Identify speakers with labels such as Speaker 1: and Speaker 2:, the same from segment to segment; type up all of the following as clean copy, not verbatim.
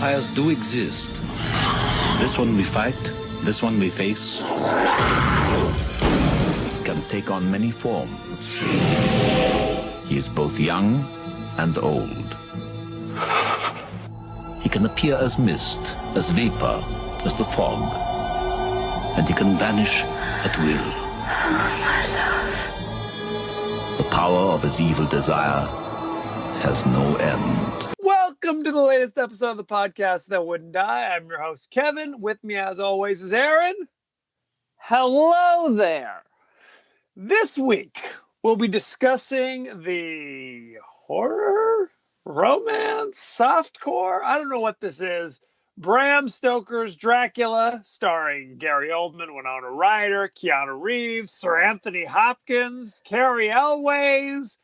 Speaker 1: vampires do exist. This one we fight, this one we face, can take on many forms. He is both young and old. He can appear as mist, as vapor, as the fog, and he can vanish at will.
Speaker 2: My love.
Speaker 1: The power of his evil desire has no end.
Speaker 3: Welcome to the latest episode of the podcast that wouldn't die. I'm your host, Kevin. With me, as always, is Aaron.
Speaker 4: Hello there.
Speaker 3: This week, we'll be discussing the horror, romance, softcore. I don't know what this is. Bram Stoker's Dracula, starring Gary Oldman, Winona Ryder, Keanu Reeves, Sir Anthony Hopkins, Carrie Elways.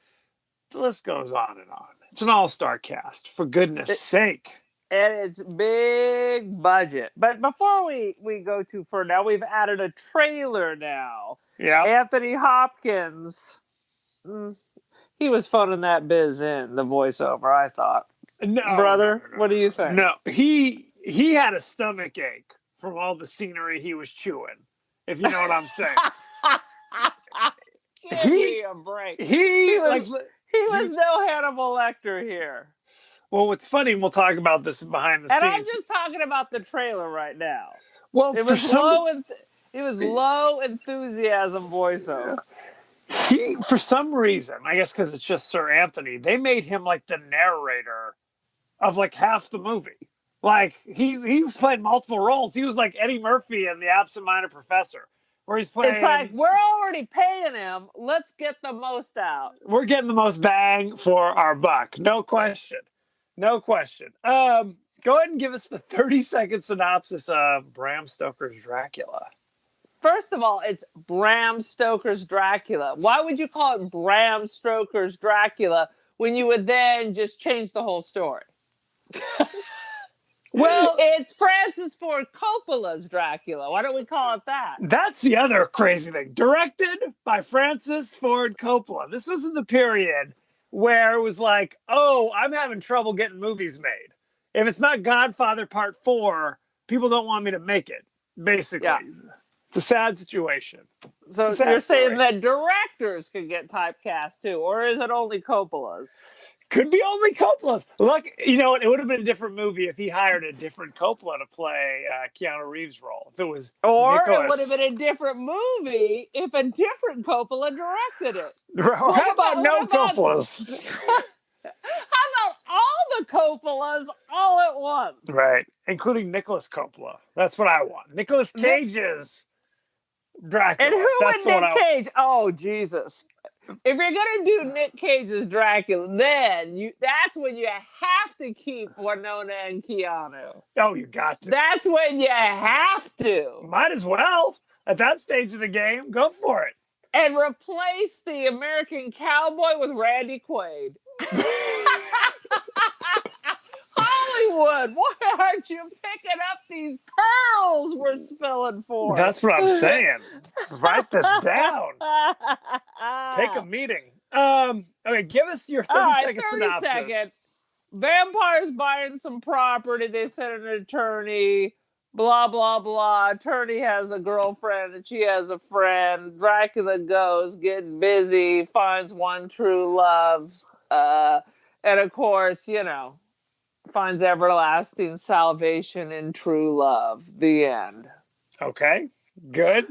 Speaker 3: The list goes on and on. It's an all-star cast, for goodness sake.
Speaker 4: And it's big budget. But before we go too far, now we've added a trailer now.
Speaker 3: Yeah.
Speaker 4: Anthony Hopkins, he was phoning that biz in, the voiceover, I thought.
Speaker 3: No,
Speaker 4: Brother,
Speaker 3: no.
Speaker 4: What do you think?
Speaker 3: No, he had a stomach ache from all the scenery he was chewing, if you know what I'm saying.
Speaker 4: Give me a break.
Speaker 3: He
Speaker 4: was no Hannibal Lecter here.
Speaker 3: Well, what's funny, and we'll talk about this behind the scenes.
Speaker 4: And I'm just talking about the trailer right now.
Speaker 3: Well,
Speaker 4: it was low enthusiasm voiceover.
Speaker 3: For some reason, I guess because it's just Sir Anthony, they made him like the narrator of like half the movie. Like he played multiple roles. He was like Eddie Murphy in The Absent-Minded Professor, where he's playing.
Speaker 4: It's like, we're already paying him. Let's get the most out.
Speaker 3: We're getting the most bang for our buck. No question. No question. Go ahead and give us the 30-second synopsis of Bram Stoker's Dracula.
Speaker 4: First of all, it's Bram Stoker's Dracula. Why would you call it Bram Stoker's Dracula when you would then just change the whole story? Well, it's Francis Ford Coppola's Dracula. Why don't we call it that?
Speaker 3: That's the other crazy thing. Directed by Francis Ford Coppola. This was in the period where it was like, oh, I'm having trouble getting movies made. If it's not Godfather Part 4, people don't want me to make it, basically. Yeah. It's a sad situation.
Speaker 4: So you're saying that directors could get typecast too, or is it only Coppola's?
Speaker 3: Could be only Coppola's. Look, you know what? It would have been a different movie if he hired a different Coppola to play Keanu Reeves' role. If it was Nicholas.
Speaker 4: It would have been a different movie if a different Coppola directed it.
Speaker 3: How about no Coppolas?
Speaker 4: How about all the Coppolas all at once?
Speaker 3: Right, including Nicholas Coppola. That's what I want. Nicolas Cage's Dracula.
Speaker 4: And who would Nick Cage? Oh, Jesus. If you're going to do Nick Cage's Dracula, then that's when you have to keep Winona and Keanu.
Speaker 3: Oh, you got to.
Speaker 4: That's when you have to.
Speaker 3: Might as well. At that stage of the game, go for it.
Speaker 4: And replace the American Cowboy with Randy Quaid. Hollywood, why aren't you picking up these pearls we're spilling for?
Speaker 3: That's what I'm saying. Write this down. Take a meeting. Okay, give us your 30-second synopsis. Second.
Speaker 4: Vampires buying some property. They send an attorney. Blah, blah, blah. Attorney has a girlfriend and she has a friend. Dracula goes, get busy, finds one true love. And of course, finds everlasting salvation in true love. The end.
Speaker 3: Okay, good.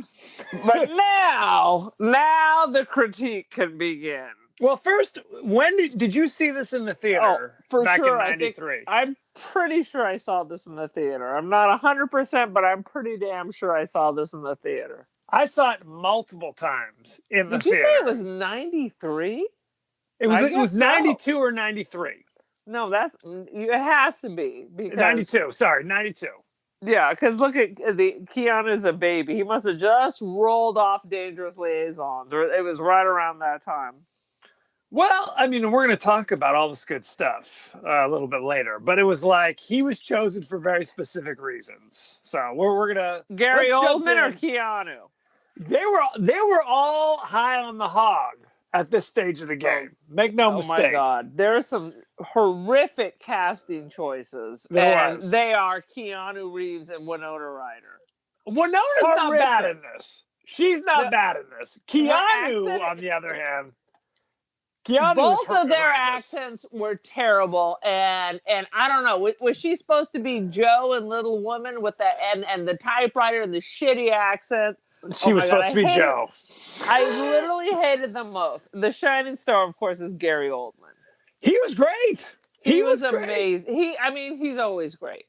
Speaker 4: But now the critique can begin.
Speaker 3: Well, first, when did you see this in the theater? Back in 93?
Speaker 4: I'm pretty sure I saw this in the theater. I'm not 100%, but I'm pretty damn sure I saw this in the theater.
Speaker 3: I saw it multiple times in the theater.
Speaker 4: Did you say it was 93?
Speaker 3: It was 92 or 93.
Speaker 4: No, it has to be. Because
Speaker 3: 92, sorry, 92.
Speaker 4: Yeah, because look at Keanu's a baby. He must have just rolled off Dangerous Liaisons, or it was right around that time.
Speaker 3: Well, I mean, we're going to talk about all this good stuff a little bit later, but it was like he was chosen for very specific reasons. So we're going to...
Speaker 4: Gary Oldman or Keanu?
Speaker 3: They were all high on the hog at this stage of the game. Make no mistake.
Speaker 4: Oh my God. There are some horrific casting choices.
Speaker 3: There
Speaker 4: and
Speaker 3: was.
Speaker 4: they are Keanu Reeves and Winona Ryder.
Speaker 3: Winona's not bad in this. She's not bad in this. Keanu, on the other hand,
Speaker 4: both of their accents were terrible, and I don't know. Was she supposed to be Joe and Little Woman with the and the typewriter and the shitty accent?
Speaker 3: She was supposed to be Joe.
Speaker 4: I literally hated them both. The shining star, of course, is Gary Oldman.
Speaker 3: He was great.
Speaker 4: He was amazing. He's always great.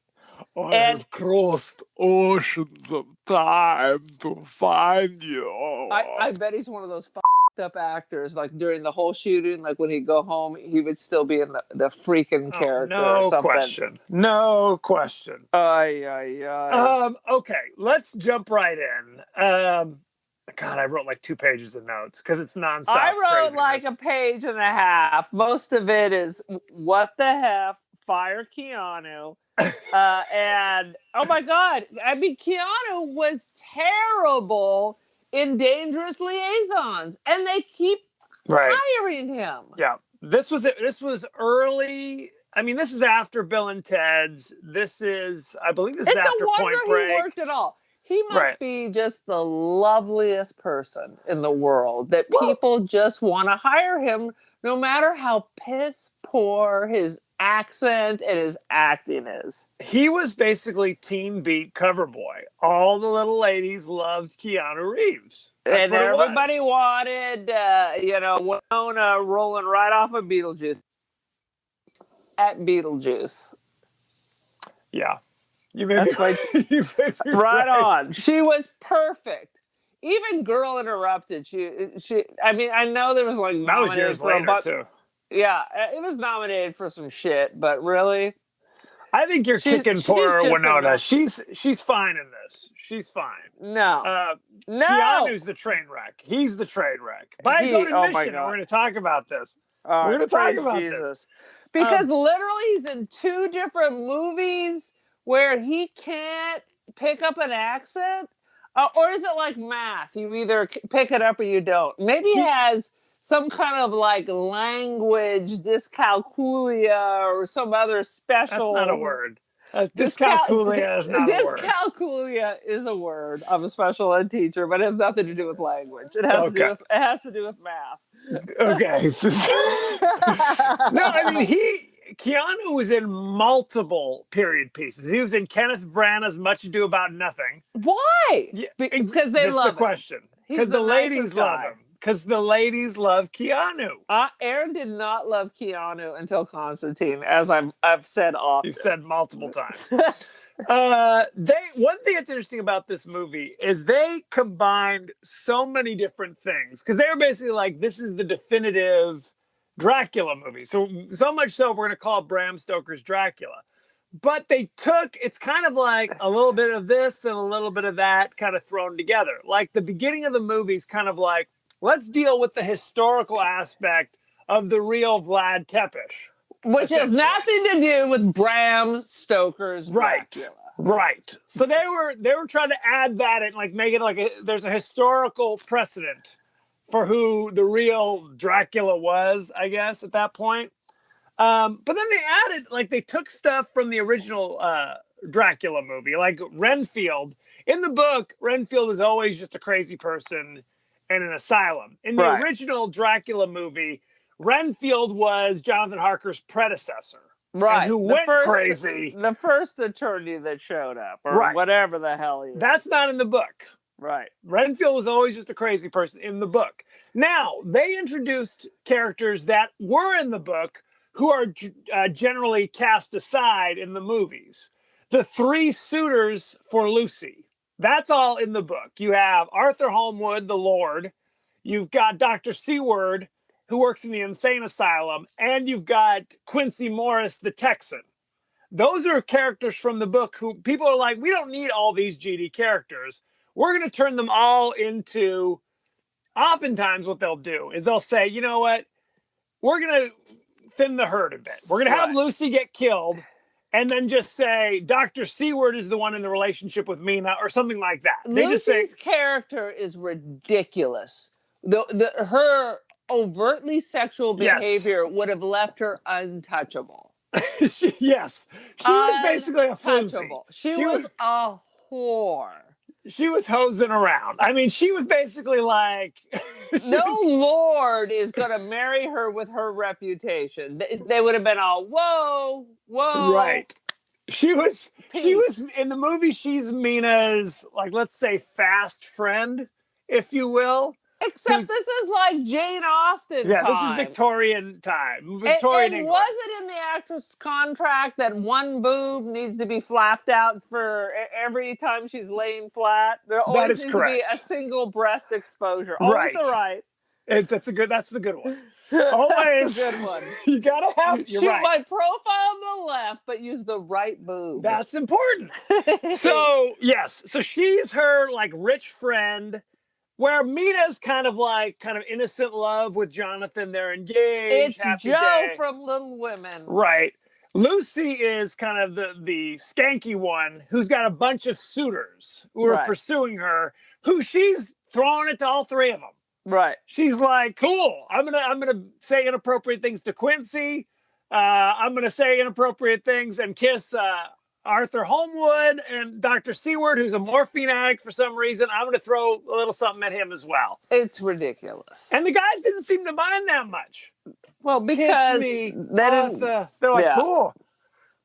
Speaker 3: I have crossed oceans of time to find you.
Speaker 4: I bet he's one of those up actors. Like during the whole shooting, like when he'd go home, he would still be in the freaking character.
Speaker 3: No question. No question. Okay, let's jump right in. God, I wrote like 2 pages of notes because it's nonstop.
Speaker 4: I wrote
Speaker 3: craziness.
Speaker 4: like a page and a half. Most of it is what the F, fire Keanu. And oh my God, I mean, Keanu was terrible in Dangerous Liaisons, and they keep hiring him.
Speaker 3: Yeah, this was early. I mean, this is after Bill and Ted's. I believe this is after Point Break.
Speaker 4: He worked at all. He must be just the loveliest person in the world that people just want to hire him, no matter how piss poor his accent and his acting is.
Speaker 3: He was basically Teen Beat cover boy. All the little ladies loved Keanu Reeves.
Speaker 4: And everybody wanted, Winona rolling right off of Beetlejuice. At Beetlejuice.
Speaker 3: Yeah. You made me
Speaker 4: right on. She was perfect. Even Girl Interrupted. She. I mean, I know there was like
Speaker 3: that was years later too.
Speaker 4: Yeah, it was nominated for some shit, but really,
Speaker 3: I think you're kicking poor Winona. She's fine in this. She's fine.
Speaker 4: No, no.
Speaker 3: Keanu's the train wreck. He's the train wreck. By his own admission, we're going to talk about this. We're going to talk about this
Speaker 4: because literally he's in 2 different movies where he can't pick up an accent? Or is it like math? You either pick it up or you don't. Maybe he has some kind of like language dyscalculia or some other special...
Speaker 3: That's not a word. Dyscalculia is not a word.
Speaker 4: Dyscalculia is a word. I'm a special ed teacher, but it has nothing to do with language. It has to do with math.
Speaker 3: Okay. No, I mean, Keanu was in multiple period pieces. He was in Kenneth Branagh's Much Ado About Nothing.
Speaker 4: Why?
Speaker 3: Yeah,
Speaker 4: because they love him.
Speaker 3: That's the question. Because the ladies love him. Because the ladies love Keanu.
Speaker 4: Aaron did not love Keanu until Constantine, as I've said often.
Speaker 3: You've said multiple times. One thing that's interesting about this movie is they combined so many different things. Because they were basically like, this is the definitive Dracula movie. So much so we're going to call it Bram Stoker's Dracula. But it's kind of like a little bit of this and a little bit of that kind of thrown together. Like the beginning of the movie is kind of like, let's deal with the historical aspect of the real Vlad Tepes.
Speaker 4: Which has nothing to do with Bram Stoker's Dracula.
Speaker 3: Right. So they were trying to add that and like make it like there's a historical precedent for who the real Dracula was, I guess, at that point. But then they added, like, they took stuff from the original Dracula movie, like Renfield. In the book, Renfield is always just a crazy person in an asylum. In the original Dracula movie, Renfield was Jonathan Harker's predecessor.
Speaker 4: Right.
Speaker 3: Who went crazy.
Speaker 4: The first attorney that showed up, or whatever the hell he is.
Speaker 3: That's not in the book.
Speaker 4: Right.
Speaker 3: Renfield was always just a crazy person in the book. Now, they introduced characters that were in the book who are generally cast aside in the movies. The 3 suitors for Lucy. That's all in the book. You have Arthur Holmwood, the Lord. You've got Dr. Seward, who works in the insane asylum. And you've got Quincy Morris, the Texan. Those are characters from the book who people are like, we don't need all these GD characters. We're going to turn them all into, oftentimes what they'll do is they'll say, you know what? We're going to thin the herd a bit. We're going to have Lucy get killed and then just say Dr. Seward is the one in the relationship with Mina or something like that. They
Speaker 4: Lucy's character is ridiculous. Her overtly sexual
Speaker 3: Yes.
Speaker 4: behavior would have left her untouchable.
Speaker 3: Yes. She was basically a floozy.
Speaker 4: Untouchable. She was a whore.
Speaker 3: She was hosing around. I mean, she was basically like...
Speaker 4: No lord is going to marry her with her reputation. They would have been all, whoa, whoa.
Speaker 3: Right. She was in the movie, she's Mina's, like, let's say, fast friend, if you will.
Speaker 4: Except this is like Jane Austen time.
Speaker 3: This is Victorian time. Victorian
Speaker 4: and
Speaker 3: England.
Speaker 4: was it in the actress' contract that one boob needs to be flapped out for every time she's laying flat? There always needs to be a single breast exposure. Always the right.
Speaker 3: That's the good one. Always
Speaker 4: That's a good one.
Speaker 3: You gotta have. You're
Speaker 4: Shoot
Speaker 3: right.
Speaker 4: my profile on the left, but use the right boob.
Speaker 3: That's important. So yes, so she's her like rich friend. Where Mina's kind of innocent love with Jonathan. They're engaged.
Speaker 4: It's Joe from Little Women.
Speaker 3: Right. Lucy is kind of the skanky one who's got a bunch of suitors who are pursuing her, who she's throwing it to all three of them.
Speaker 4: Right.
Speaker 3: She's like, cool. I'm gonna say inappropriate things to Quincy. I'm gonna say inappropriate things and kiss Arthur Holmwood and Dr. Seward, who's a morphine addict for some reason. I'm going to throw a little something at him as well.
Speaker 4: It's ridiculous.
Speaker 3: And the guys didn't seem to mind that much.
Speaker 4: Well, because
Speaker 3: they're like, cool.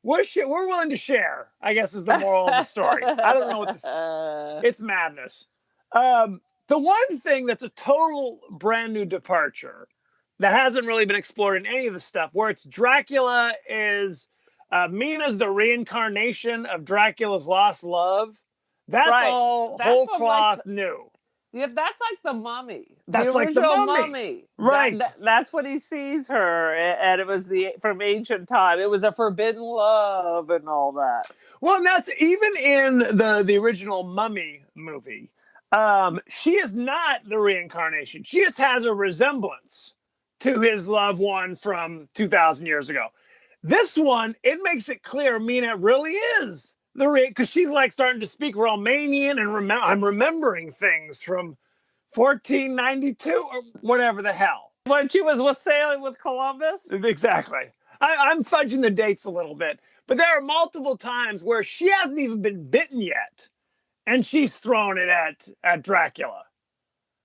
Speaker 3: We're willing to share, I guess, is the moral of the story. I don't know what this is. It's madness. The one thing that's a total brand new departure that hasn't really been explored in any of the stuff, where it's Dracula is... Mina's the reincarnation of Dracula's lost love. That's all whole cloth new.
Speaker 4: Yeah, that's like the Mummy.
Speaker 3: That's
Speaker 4: the
Speaker 3: like the
Speaker 4: Mummy.
Speaker 3: Right.
Speaker 4: That's what he sees her, and it was from ancient time. It was a forbidden love and all that.
Speaker 3: Well, and that's even in the original Mummy movie. She is not the reincarnation. She just has a resemblance to his loved one from 2,000 years ago. This one, it makes it clear Mina really is because she's like starting to speak Romanian and I'm remembering things from 1492 or whatever the hell.
Speaker 4: When she was sailing with Columbus?
Speaker 3: Exactly. I'm fudging the dates a little bit, but there are multiple times where she hasn't even been bitten yet, and she's throwing it at Dracula.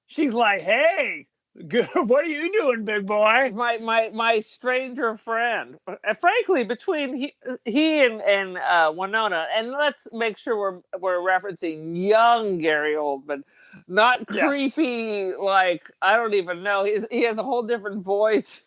Speaker 3: She's like, hey, good. What are you doing, big boy?
Speaker 4: My stranger friend. Frankly, between he and Winona, and let's make sure we're referencing young Gary Oldman, not creepy. Like I don't even know. He has a whole different voice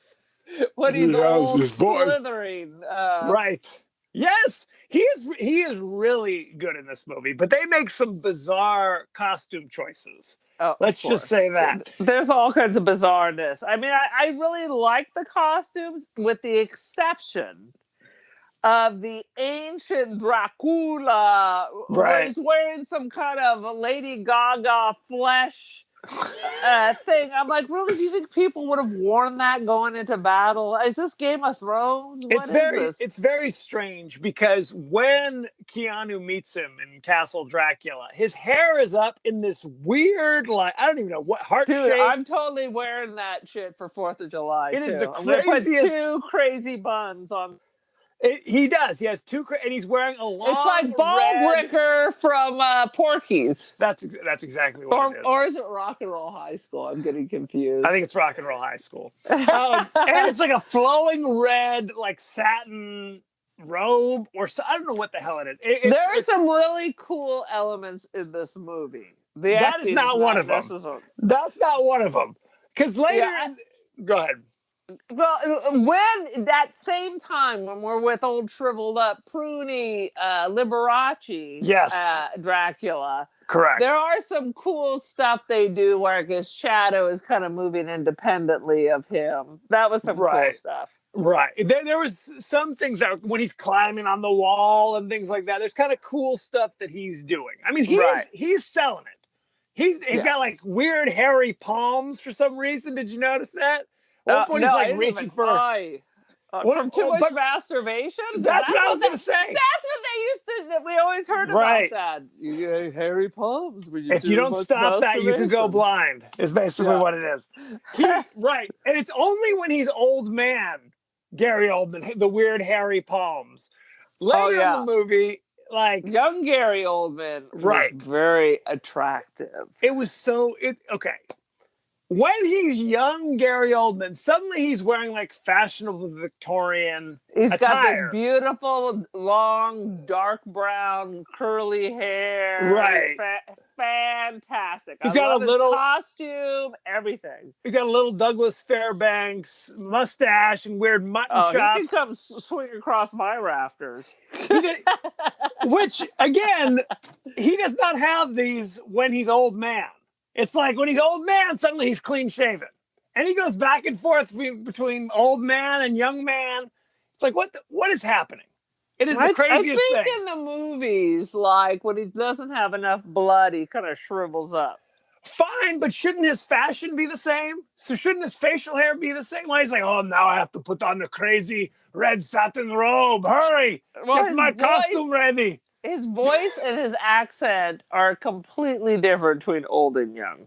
Speaker 4: when he's old, slithering.
Speaker 3: Right. Yes, he is really good in this movie, but they make some bizarre costume choices.
Speaker 4: Oh,
Speaker 3: let's just say that.
Speaker 4: There's all kinds of bizarreness. I mean, I really like the costumes, with the exception of the ancient Dracula, where he's wearing some kind of Lady Gaga flesh thing. I'm like, really? Do you think people would have worn that going into battle? Is this Game of Thrones?
Speaker 3: It's very strange because when Keanu meets him in Castle Dracula, his hair is up in this weird, like, I don't even know what heart shape.
Speaker 4: Dude, I'm totally wearing that shit for 4th of July.
Speaker 3: It is the
Speaker 4: craziest. I'm gonna put 2 crazy buns on.
Speaker 3: He does. He has 2, and he's wearing a long.
Speaker 4: It's like Ballbricker from Porky's.
Speaker 3: That's exactly what it is.
Speaker 4: Or is it Rock and Roll High School? I'm getting confused.
Speaker 3: I think it's Rock and Roll High School. And it's like a flowing red, like satin robe, or I don't know what the hell it is.
Speaker 4: There are some really cool elements in this movie.
Speaker 3: That is not one of them. That's not one of them. Because later, go ahead.
Speaker 4: Well, when that same time when we're with old shriveled up pruny Liberace, Dracula,
Speaker 3: correct.
Speaker 4: There are some cool stuff they do where his shadow is kind of moving independently of him. That was some cool stuff.
Speaker 3: Right. There was some things that when he's climbing on the wall and things like that, there's kind of cool stuff that he's doing. I mean, he's selling it. He's got like weird hairy palms for some reason. Did you notice that? At one point he's like reaching for.
Speaker 4: From too much masturbation?
Speaker 3: That's what I was going to say.
Speaker 4: That's what they used to, we always heard about that. You get hairy palms when you
Speaker 3: if you don't stop that, you could go blind, is basically what it is. Right. And it's only when he's old man, Gary Oldman, the weird hairy palms. Later in the movie, like...
Speaker 4: Young Gary Oldman was very attractive.
Speaker 3: It was so... Okay. When he's young Gary Oldman, suddenly he's wearing like fashionable Victorian attire.
Speaker 4: Got this beautiful, long, dark brown, curly hair.
Speaker 3: Right.
Speaker 4: Fantastic.
Speaker 3: He's got a little
Speaker 4: costume, everything. He's
Speaker 3: got a little Douglas Fairbanks mustache and weird mutton chops.
Speaker 4: He can come swing across my rafters.
Speaker 3: Which, again, he does not have these when he's old man. It's like when he's old man, suddenly he's clean shaven. And he goes back and forth between old man and young man. It's like, what is happening? It is the craziest thing.
Speaker 4: I think in the movies, like when he doesn't have enough blood, he kind of shrivels up.
Speaker 3: Fine, but shouldn't his fashion be the same? So shouldn't his facial hair be the same? Why he's like, oh, now I have to put on the crazy red satin robe. Hurry, get my costume ready.
Speaker 4: His voice and his accent are completely different between old and young.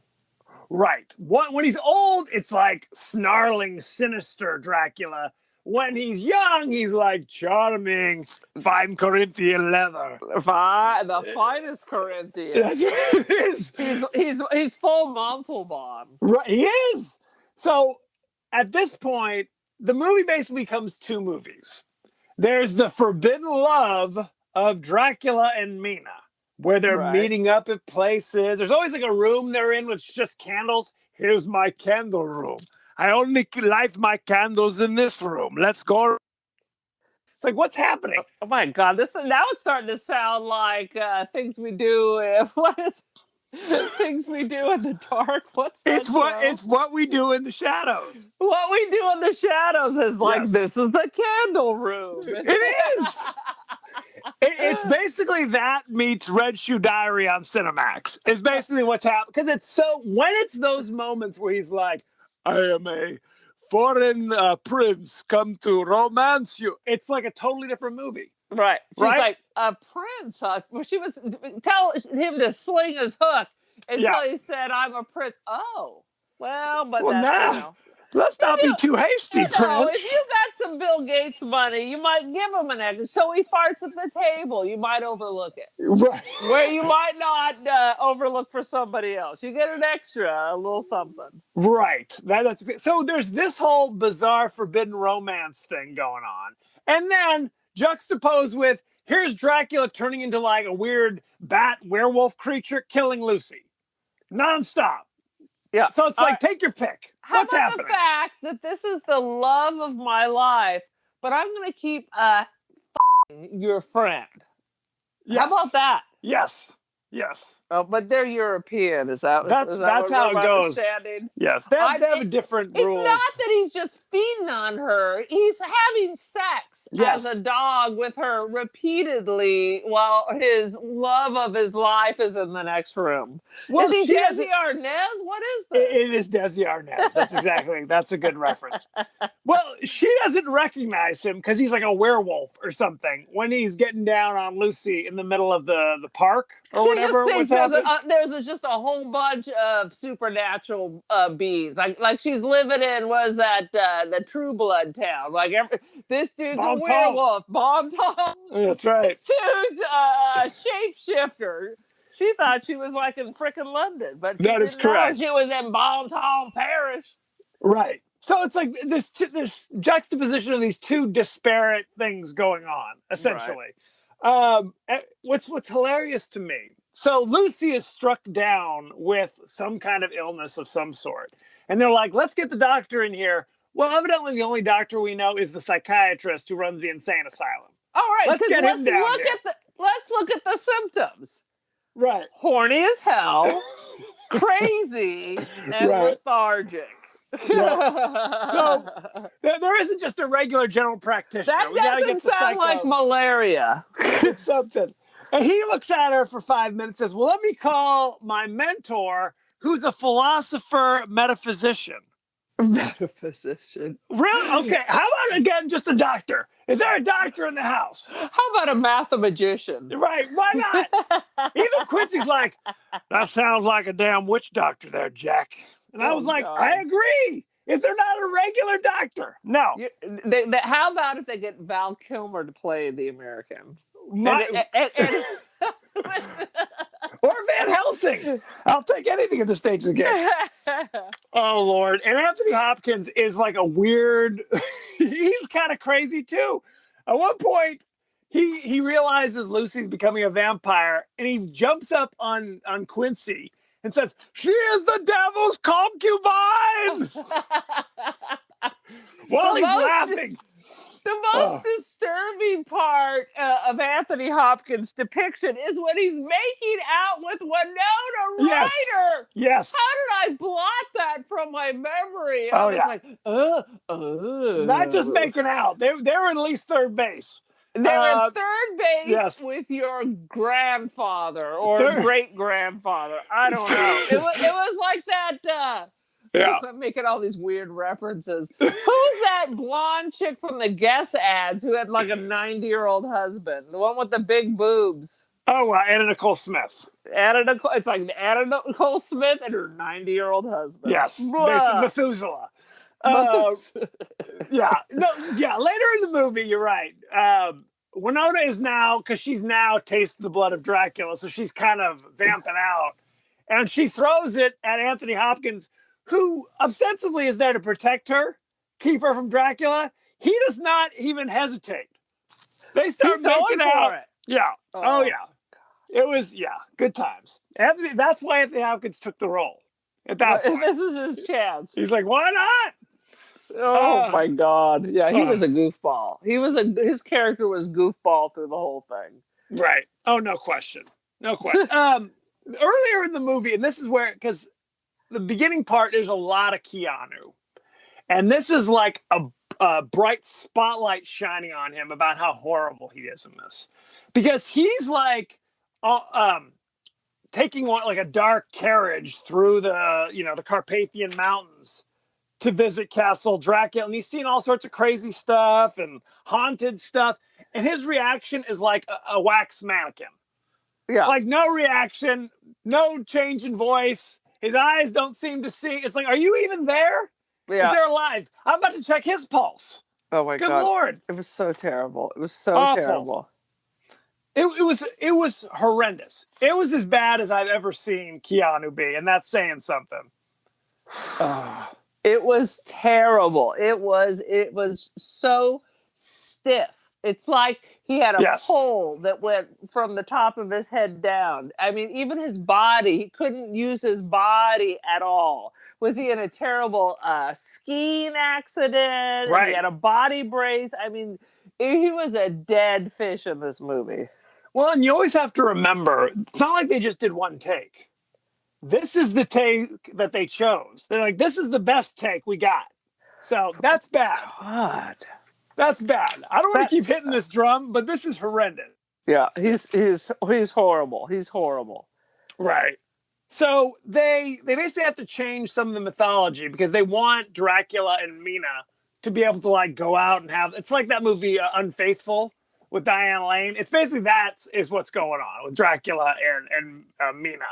Speaker 3: Right. When he's old, it's like snarling, sinister Dracula. When he's young, he's like charming, fine Corinthian leather.
Speaker 4: The finest Corinthian.
Speaker 3: That's what it is.
Speaker 4: He's full Montalban.
Speaker 3: Right, he is. So at this point, the movie basically becomes two movies. There's the forbidden love of Dracula and Mina, where they're meeting up at places. There's always like a room they're in with just candles. Here's my candle room. I only light my candles in this room. Let's go. It's like, what's happening?
Speaker 4: Oh my God. Now it's starting to sound like things we do. What is things we do in the dark? What's that?
Speaker 3: It's what we do in the shadows.
Speaker 4: What we do in the shadows is like, this is the candle room.
Speaker 3: It is. It's basically that meets Red Shoe Diary on Cinemax. It's basically what's happening. Because when it's those moments where he's like, I am a foreign prince come to romance you. It's like a totally different movie.
Speaker 4: Right. She's like, a prince? She was tell him to sling his hook until he said, I'm a prince. Oh, well, but
Speaker 3: let's not be too hasty, Prince.
Speaker 4: If you got some Bill Gates money, you might give him an extra. So he farts at the table. You might overlook it.
Speaker 3: Right.
Speaker 4: Where you might not overlook for somebody else. You get an extra, a little something.
Speaker 3: Right. So there's this whole bizarre forbidden romance thing going on. And then juxtaposed with, here's Dracula turning into like a weird bat werewolf creature killing Lucy. Nonstop.
Speaker 4: Yeah.
Speaker 3: So it's like, take your pick. What's happening?
Speaker 4: The fact that this is the love of my life, but I'm going to keep your friend. Yes. How about that?
Speaker 3: Yes.
Speaker 4: Oh, but they're European. Is that
Speaker 3: that's how it goes? Yes, they have a different rules.
Speaker 4: It's not that he's just feeding on her. He's having sex as a dog with her repeatedly while his love of his life is in the next room. Well, is he Desi Arnaz? What is this?
Speaker 3: It is Desi Arnaz. That's a good reference. Well, she doesn't recognize him because he's like a werewolf or something when he's getting down on Lucy in the middle of the park or whatever.
Speaker 4: There's just a whole bunch of supernatural beings. Like she's living in the True Blood town. Like this dude's a werewolf. Bomb Tom.
Speaker 3: That's right.
Speaker 4: This dude's a shapeshifter. She thought she was like in frickin' London, but that is correct. She was in Bon Tom Parish.
Speaker 3: Right. So it's like this juxtaposition of these two disparate things going on, essentially. Right. What's hilarious to me. So Lucy is struck down with some kind of illness of some sort. And they're like, let's get the doctor in here. Well, evidently the only doctor we know is the psychiatrist who runs the insane asylum.
Speaker 4: All right.
Speaker 3: Let's get him down here.
Speaker 4: Let's look at the symptoms.
Speaker 3: Right.
Speaker 4: Horny as hell, crazy, and lethargic.
Speaker 3: Yeah. So there isn't just a regular general practitioner.
Speaker 4: That doesn't sound like malaria.
Speaker 3: It's something. And he looks at her for 5 minutes and says, well, let me call my mentor, who's a philosopher metaphysician.
Speaker 4: Metaphysician.
Speaker 3: Really? Okay. How about, again, just a doctor? Is there a doctor in the house?
Speaker 4: How about a mathematician?
Speaker 3: Right. Why not? Even Quincy's like, that sounds like a damn witch doctor there, Jack. And I was like,
Speaker 4: God.
Speaker 3: I agree. Is there not a regular doctor? No.
Speaker 4: How about if they get Val Kilmer to play the American?
Speaker 3: Or Van Helsing. I'll take anything at the stage again. Oh, Lord. And Anthony Hopkins is like a weird, he's kind of crazy too. At one point, he realizes Lucy's becoming a vampire and he jumps up on Quincy and says, "She is the devil's concubine!" While he's laughing.
Speaker 4: The most disturbing part of Anthony Hopkins' depiction is when he's making out with Winona Ryder.
Speaker 3: Yes.
Speaker 4: How did I blot that from my memory? I was like,
Speaker 3: Not just making out. They were at least third base.
Speaker 4: They were third base with your grandfather or great-grandfather. I don't know. It was like that... I'm making all these weird references. Who's that blonde chick from the Guess ads who had like a 90-year-old husband? The one with the big boobs.
Speaker 3: Oh, Anna Nicole Smith.
Speaker 4: It's like Anna Nicole Smith and her 90-year-old husband.
Speaker 3: Yes. Basically Methuselah. Later in the movie, you're right. Winona is now, because she's now tasted the blood of Dracula, so she's kind of vamping out. And she throws it at Anthony Hopkins, who ostensibly is there to protect her, keep her from Dracula. He does not even hesitate. They start making out. Yeah. Oh, yeah. It was, good times. That's why Anthony Hopkins took the role at that point.
Speaker 4: This is his chance.
Speaker 3: He's like, why not?
Speaker 4: Oh my God. Yeah, he was a goofball. His character was goofball through the whole thing.
Speaker 3: Right. Oh, no question. No question. Earlier in the movie, and this is where, because the beginning part, there's a lot of Keanu. And this is like a bright spotlight shining on him about how horrible he is in this. Because he's like taking like a dark carriage through the Carpathian Mountains to visit Castle Dracula. And he's seen all sorts of crazy stuff and haunted stuff. And his reaction is like a wax mannequin. Yeah. Like no reaction, no change in voice. His eyes don't seem to see. It's like, are you even there? Yeah. Is there alive? I'm about to check his pulse.
Speaker 4: Oh my God.
Speaker 3: Good Lord.
Speaker 4: It was so terrible. It was so awful. Terrible.
Speaker 3: It was horrendous. It was as bad as I've ever seen Keanu be, and that's saying something.
Speaker 4: It was terrible. It was so stiff. It's like he had a pole that went from the top of his head down. I mean, even his body, he couldn't use his body at all. Was he in a terrible skiing accident? Right. He had a body brace. I mean, he was a dead fish in this movie.
Speaker 3: Well, and you always have to remember, it's not like they just did one take. This is the take that they chose. They're like, this is the best take we got. So that's bad.
Speaker 4: God.
Speaker 3: That's bad. I don't want to keep hitting this drum, but this is horrendous.
Speaker 4: Yeah, he's horrible. He's horrible.
Speaker 3: Right. So they basically have to change some of the mythology because they want Dracula and Mina to be able to like go out and have. It's like that movie Unfaithful with Diane Lane. It's basically that is what's going on with Dracula and Mina.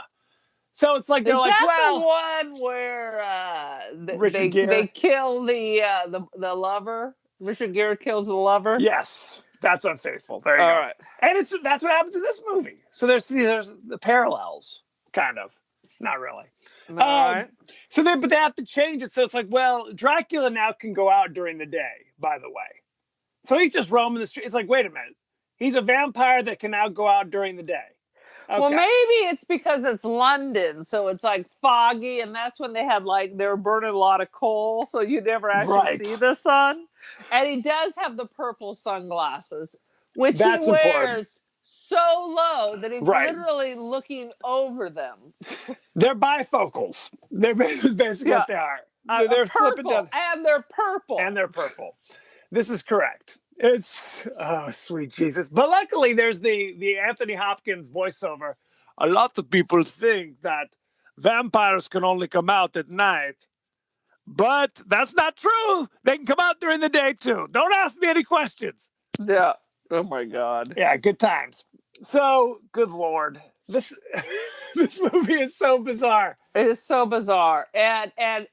Speaker 3: So it's like they're like, well,
Speaker 4: the one where
Speaker 3: they
Speaker 4: kill the lover. Richard Gere kills the lover.
Speaker 3: Yes, that's Unfaithful. There you go.
Speaker 4: Right.
Speaker 3: And that's what happens in this movie. So there's the parallels, kind of, not really.
Speaker 4: Right.
Speaker 3: So but they have to change it. So it's like, well, Dracula now can go out during the day. By the way, so he's just roaming the street. It's like, wait a minute, he's a vampire that can now go out during the day. Okay.
Speaker 4: Well, maybe it's because it's London, so it's like foggy, and that's when they were burning a lot of coal, so you never actually see the sun. And he does have the purple sunglasses, which he wears important. So low that he's literally looking over them.
Speaker 3: They're bifocals. They're basically what they are. They're slipping down,
Speaker 4: and they're purple.
Speaker 3: And they're purple. This is correct. It's sweet Jesus. But luckily there's the Anthony Hopkins voiceover. A lot of people think that vampires can only come out at night. But that's not true. They can come out during the day too. Don't ask me any questions.
Speaker 4: Yeah. Oh my God.
Speaker 3: Yeah, good times. So, good Lord. This this movie is so bizarre.
Speaker 4: It is so bizarre. And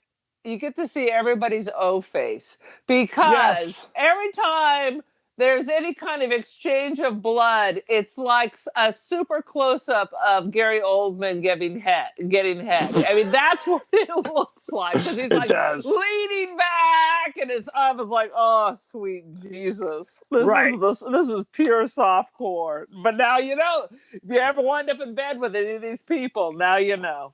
Speaker 4: you get to see everybody's O face because
Speaker 3: Yes.
Speaker 4: every time there's any kind of exchange of blood, it's like a super close up of Gary Oldman getting head. I mean, that's what it looks like because he's
Speaker 3: It
Speaker 4: like
Speaker 3: does.
Speaker 4: leaning back and his arm is like, oh, sweet Jesus.
Speaker 3: Right.
Speaker 4: This is pure softcore. But now you know, if you ever wind up in bed with any of these people, now you know.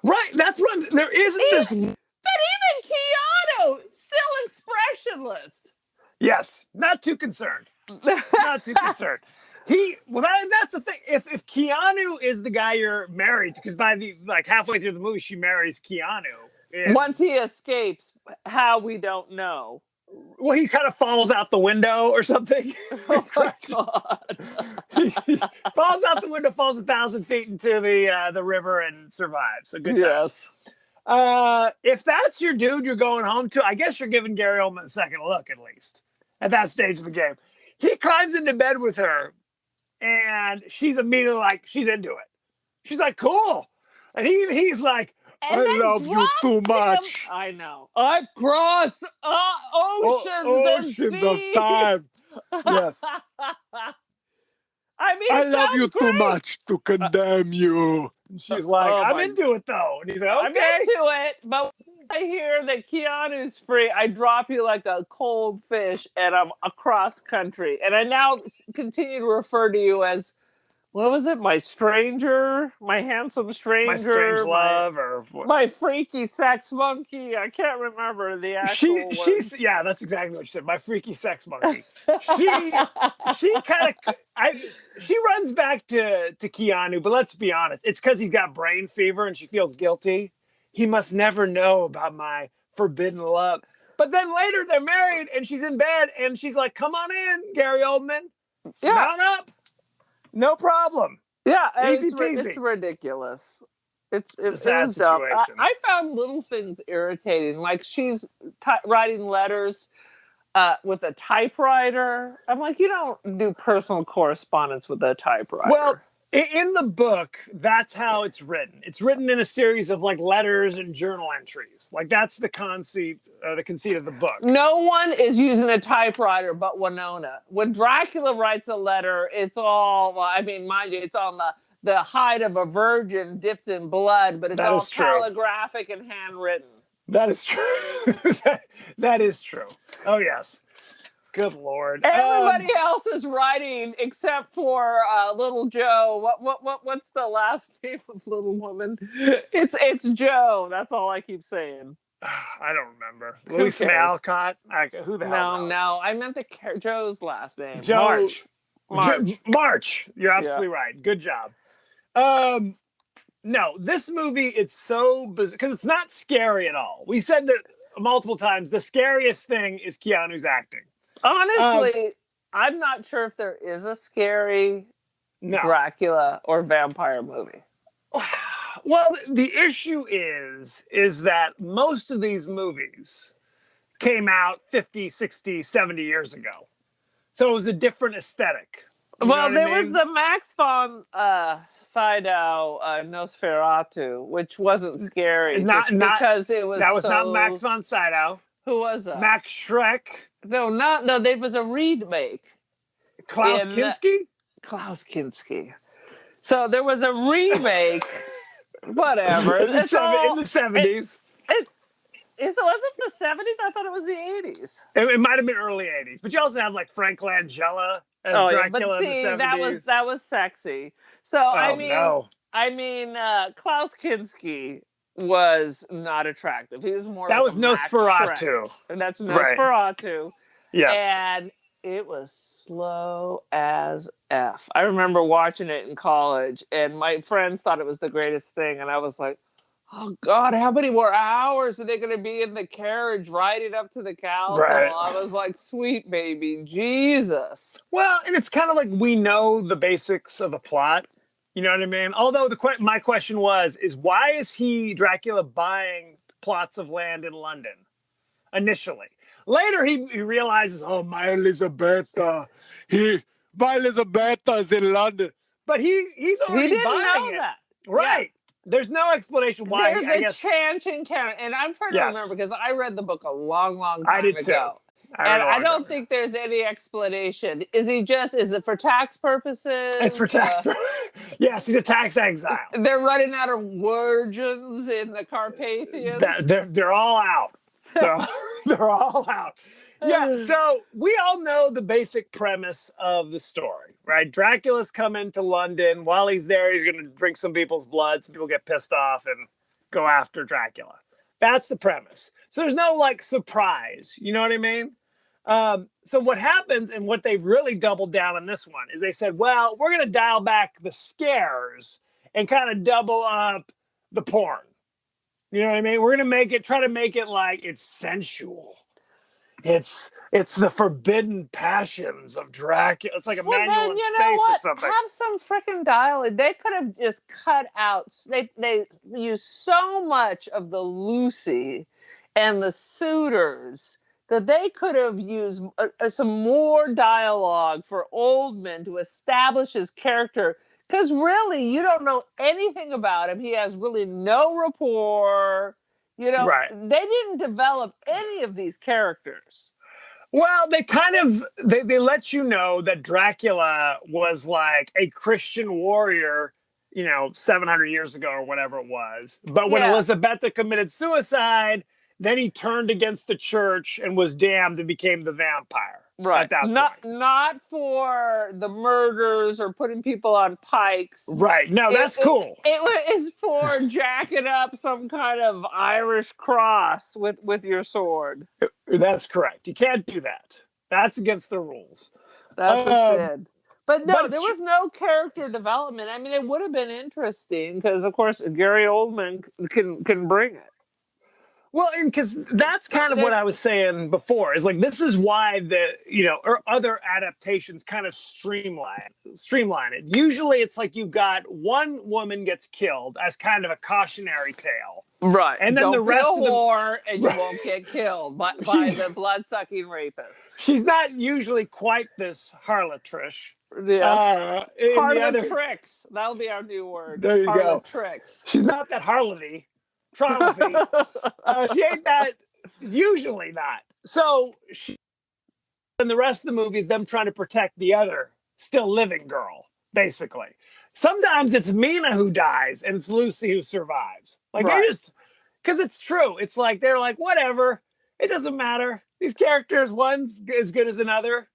Speaker 3: Right. That's what I'm. There isn't this.
Speaker 4: But even Keanu, still expressionless.
Speaker 3: Yes. Not too concerned. Not too concerned. That's the thing. If Keanu is the guy you're married to, because by the halfway through the movie, she marries Keanu.
Speaker 4: Once he escapes, how we don't know.
Speaker 3: Well, he kind of falls out the window or something.
Speaker 4: Oh my God.
Speaker 3: He falls out the window, falls 1,000 feet into the river, and survives. So good times.
Speaker 4: Yes.
Speaker 3: If that's your dude you're going home to, I guess you're giving Gary Oldman a second look at least at that stage of the game. He climbs into bed with her, and she's immediately like, she's into it. She's like, cool. And he's like,
Speaker 4: And
Speaker 3: I love you too much.
Speaker 4: I know. I've crossed oceans and
Speaker 3: of
Speaker 4: seas.
Speaker 3: time. Yes.
Speaker 4: I mean,
Speaker 3: I love you
Speaker 4: great.
Speaker 3: too much to condemn you. And she's like, I'm into it though. And he's like, okay.
Speaker 4: I'm into it, but I hear that Keanu's free, I drop you like a cold fish and I'm across country. And I now continue to refer to you as, what was it? My stranger? My handsome stranger?
Speaker 3: My strange love or what?
Speaker 4: My freaky sex monkey? I can't remember the actual words.
Speaker 3: Yeah, that's exactly what she said. My freaky sex monkey. she runs back to Keanu, but let's be honest. It's because he's got brain fever and she feels guilty. He must never know about my forbidden love. But then later they're married and she's in bed and she's like, come on in, Gary Oldman.
Speaker 4: Yeah.
Speaker 3: Mount up. No problem.
Speaker 4: Yeah,
Speaker 3: Easy peasy.
Speaker 4: it's ridiculous. It's
Speaker 3: a sad
Speaker 4: dumb.
Speaker 3: situation.
Speaker 4: I found little things irritating, like she's writing letters with a typewriter. I'm like, you don't do personal correspondence with a typewriter.
Speaker 3: Well, in the book, that's how it's written. It's written in a series of like letters and journal entries. Like that's the conceit of the book.
Speaker 4: No one is using a typewriter but Winona. When Dracula writes a letter, it's all, well, I mean, mind you, it's on the hide of a virgin dipped in blood, but it's all calligraphic and handwritten.
Speaker 3: That is true. that is true. Oh, yes. Good Lord.
Speaker 4: Everybody else is writing except for Little Joe. What's the last name of Little Woman? It's Joe. That's all I keep saying.
Speaker 3: I don't remember. Louisa May Alcott. Who the hell knows?
Speaker 4: No. I meant the last name.
Speaker 3: Joe.
Speaker 4: March.
Speaker 3: You're absolutely right. Good job. No, this movie, it's so bizarre because it's not scary at all. We said that multiple times. The scariest thing is Keanu's acting.
Speaker 4: Honestly, I'm not sure if there is a scary Dracula or vampire movie.
Speaker 3: Well, the issue is that most of these movies came out 50, 60, 70 years ago. So it was a different aesthetic.
Speaker 4: Well, there was the Max von Sydow Nosferatu, which wasn't scary because it was
Speaker 3: that was not Max von Sydow.
Speaker 4: Who was that?
Speaker 3: Max Schreck.
Speaker 4: No, there was a remake.
Speaker 3: Klaus Kinski?
Speaker 4: Klaus Kinski. So there was a remake. Whatever.
Speaker 3: In the 70s.
Speaker 4: So was it the 70s? I thought it was the 80s.
Speaker 3: It might have been early 80s. But you also have like Frank Langella as Dracula in the 70s.
Speaker 4: That was sexy. So I mean Klaus Kinski was not attractive. He was more
Speaker 3: that was Nosferatu.
Speaker 4: And that's Nosferatu.
Speaker 3: Right. Yes.
Speaker 4: And it was slow as F. I remember watching it in college and my friends thought it was the greatest thing. And I was like, oh God, how many more hours are they going to be in the carriage riding up to the castle? Right. I was like, sweet baby, Jesus.
Speaker 3: Well, and it's kind of like we know the basics of the plot. You know what I mean? Although my question is why is Dracula buying plots of land in London initially. Later, he realizes, oh, my Elisabetta, my Elisabetta in London. But he's already
Speaker 4: He didn't know
Speaker 3: buying it.
Speaker 4: that.
Speaker 3: Right.
Speaker 4: Yeah.
Speaker 3: There's no explanation why.
Speaker 4: There's a chance encounter. And I'm trying to remember because I read the book a long, long time ago.
Speaker 3: Too.
Speaker 4: I don't think there's any explanation. Is it for tax purposes?
Speaker 3: It's for tax purposes. Yes, he's a tax exile.
Speaker 4: They're running out of virgins in the Carpathians.
Speaker 3: They're all out. They're all out. Yeah, so we all know the basic premise of the story, right? Dracula's come into London. While he's there, he's going to drink some people's blood. Some people get pissed off and go after Dracula. That's the premise. So there's no, like, surprise. You know what I mean? So what happens, and what they really doubled down on this one, is they said, well, we're going to dial back the scares and kind of double up the porn. You know what I mean? We're going to try to make it like it's sensual. It's the forbidden passions of Dracula. It's like a manual in space or something.
Speaker 4: Have some freaking dialogue. They could have just cut out. They use so much of the Lucy and the suitors that they could have used some more dialogue for Oldman to establish his character. Because really, you don't know anything about him. He has really no rapport. You know, They didn't develop any of these characters.
Speaker 3: Well, they kind of, they let you know that Dracula was like a Christian warrior, 700 years ago or whatever it was. But when Elisabetta committed suicide, then he turned against the church and was damned and became the vampire.
Speaker 4: Right.
Speaker 3: At that point.
Speaker 4: Not for the murders or putting people on pikes.
Speaker 3: Right. No, that's cool.
Speaker 4: It was for jacking up some kind of Irish cross with your sword.
Speaker 3: That's correct. You can't do that. That's against the rules.
Speaker 4: That's a sin. But no, there was no character development. I mean, it would have been interesting because, of course, Gary Oldman can bring it.
Speaker 3: Well, and because that's kind of what I was saying before, is like, this is why or other adaptations kind of streamline it. Usually it's like you've got one woman gets killed as kind of a cautionary tale.
Speaker 4: Right.
Speaker 3: And then the rest of the
Speaker 4: whore and you won't get killed by the blood-sucking rapist.
Speaker 3: She's not usually quite this harlotrish.
Speaker 4: Yes. Harlotrix. That'll be our new word.
Speaker 3: There you go.
Speaker 4: Harlotrix.
Speaker 3: She's not that harlotty. She ain't that, usually not. So and the rest of the movie is them trying to protect the other still living girl, basically. Sometimes it's Mina who dies and it's Lucy who survives. Like, they just, because it's true. It's like, they're like, whatever. It doesn't matter. These characters, one's as good as another,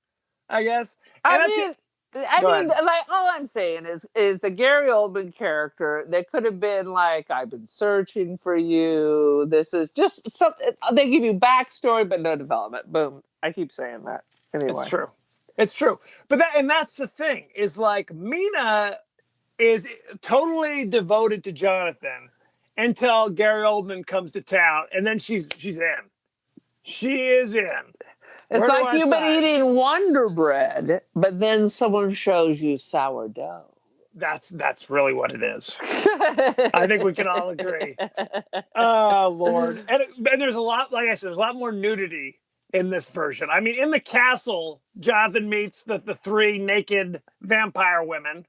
Speaker 3: I guess. And
Speaker 4: I mean, like, all I'm saying is the Gary Oldman character, they could have been like, I've been searching for you. This is just something. They give you backstory, but no development. Boom. I keep saying that. Anyway.
Speaker 3: It's true. But that's the thing, is like, Mina is totally devoted to Jonathan until Gary Oldman comes to town, and then she's in. She is in.
Speaker 4: It's like you've been eating Wonder Bread, but then someone shows you sourdough.
Speaker 3: That's really what it is. I think we can all agree. Oh, Lord. And there's a lot, like I said, there's a lot more nudity in this version. I mean, in the castle, Jonathan meets the three naked vampire women.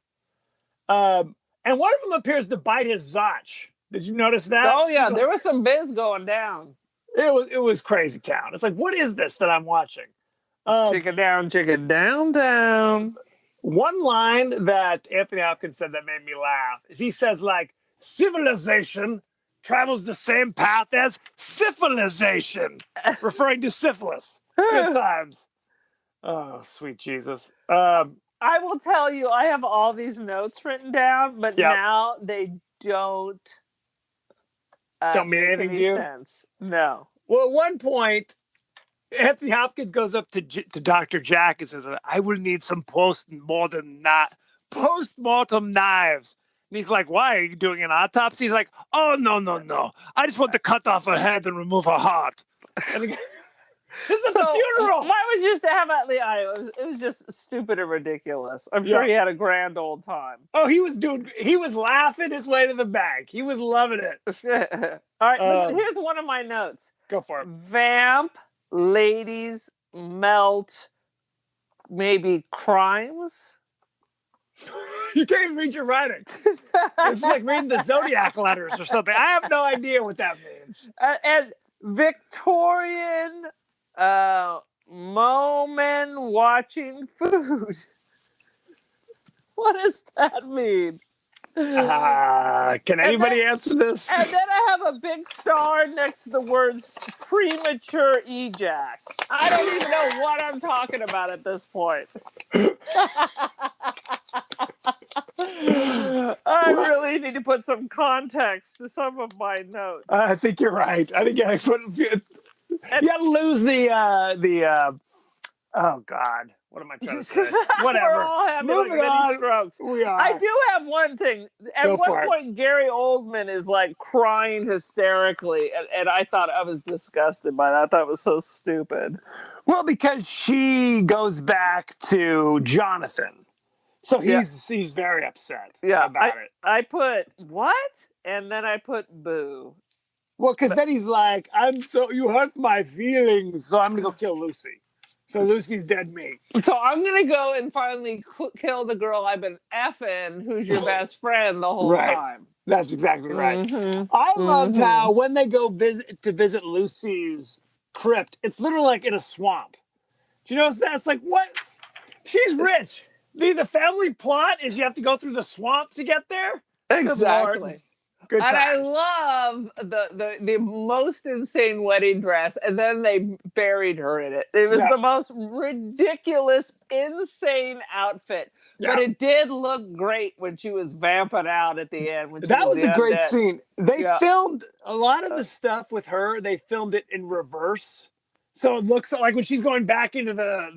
Speaker 3: And one of them appears to bite his Zotch. Did you notice that?
Speaker 4: Oh, yeah. There was some biz going down.
Speaker 3: It was crazy town. It's like, what is this that I'm watching?
Speaker 4: Chicken down.
Speaker 3: One line that Anthony Hopkins said that made me laugh is he says, like, civilization travels the same path as syphilization, referring to syphilis. Good times. Oh, sweet Jesus.
Speaker 4: I will tell you, I have all these notes written down, but now they don't
Speaker 3: mean anything to you?
Speaker 4: Sense. No.
Speaker 3: Well, at one point, Anthony Hopkins goes up to Dr. Jack and says, I will need some post-mortem knives. And he's like, why? Are you doing an autopsy? He's like, oh, no. I just want to cut off her head and remove her heart. And This is the funeral.
Speaker 4: Why would you have at the eye? It was just stupid and ridiculous. I'm sure he had a grand old time.
Speaker 3: Oh, he was laughing his way to the bank. He was loving it.
Speaker 4: All right, here's one of my notes.
Speaker 3: Go for it.
Speaker 4: Vamp, ladies, melt, maybe crimes.
Speaker 3: You can't even read your writing. It's like reading the zodiac letters or something. I have no idea what that means.
Speaker 4: And Victorian moment watching food. What does that mean?
Speaker 3: Can anybody answer this?
Speaker 4: And then I have a big star next to the words premature ejac. I don't even know what I'm talking about at this point. I really need to put some context to some of my notes.
Speaker 3: I think you're right. I think you gotta lose the oh God. What am I trying to say? Whatever.
Speaker 4: We're all having
Speaker 3: Moving
Speaker 4: many
Speaker 3: on.
Speaker 4: strokes.
Speaker 3: We are.
Speaker 4: I do have one thing. At one point, Gary Oldman is like crying hysterically, and I thought I was disgusted by that. I thought it was so stupid.
Speaker 3: Well, because she goes back to Jonathan. So he's very upset about it.
Speaker 4: I put what? And then I put boo.
Speaker 3: Well, because then he's like, you hurt my feelings, so I'm going to go kill Lucy. So Lucy's dead meat.
Speaker 4: So I'm going to go and finally kill the girl I've been effing, who's your best friend the whole time.
Speaker 3: That's exactly right. I loved how when they go visit Lucy's crypt, it's literally like in a swamp. Do you notice that? It's like, what? She's rich. The family plot is you have to go through the swamp to get there?
Speaker 4: Exactly.
Speaker 3: Good times.
Speaker 4: And I love the most insane wedding dress, and then they buried her in it. It was the most ridiculous, insane outfit. Yeah. But it did look great when she was vamping out at the end.
Speaker 3: That was a great scene. They filmed a lot of the stuff with her. They filmed it in reverse. So it looks like when she's going back into the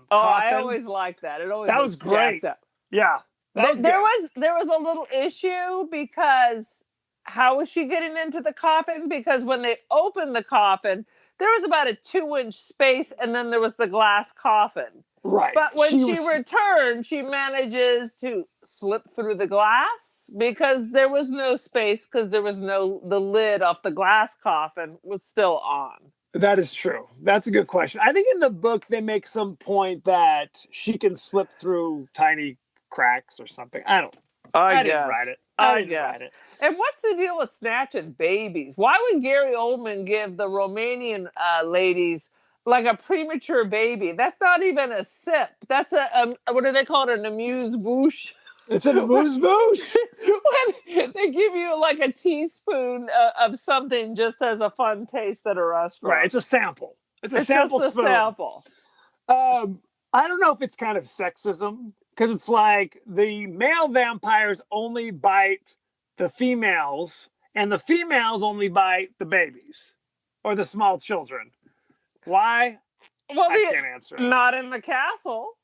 Speaker 3: coffin.
Speaker 4: I always liked that. It always
Speaker 3: was great. Yeah.
Speaker 4: There was a little issue because how was she getting into the coffin? Because when they opened the coffin, there was about a 2-inch space, and then there was the glass coffin.
Speaker 3: Right.
Speaker 4: But when she returned, she manages to slip through the glass because there was no space, because there was the lid off the glass coffin was still on.
Speaker 3: That is true. That's a good question. I think in the book they make some point that she can slip through tiny cracks or something. I don't know. I didn't write it. I didn't write it.
Speaker 4: And what's the deal with snatching babies? Why would Gary Oldman give the Romanian ladies like a premature baby? That's not even a sip. That's what do they call it? An amuse-bouche?
Speaker 3: It's an amuse-bouche.
Speaker 4: When they give you like a teaspoon of something just as a fun taste at a restaurant.
Speaker 3: Right. It's a sample. It's a sample
Speaker 4: just
Speaker 3: spoon.
Speaker 4: A sample.
Speaker 3: I don't know if it's kind of sexism, because it's like the male vampires only bite the females, and the females only bite the babies or the small children. Why?
Speaker 4: Well,
Speaker 3: I can't answer it.
Speaker 4: Not in the castle.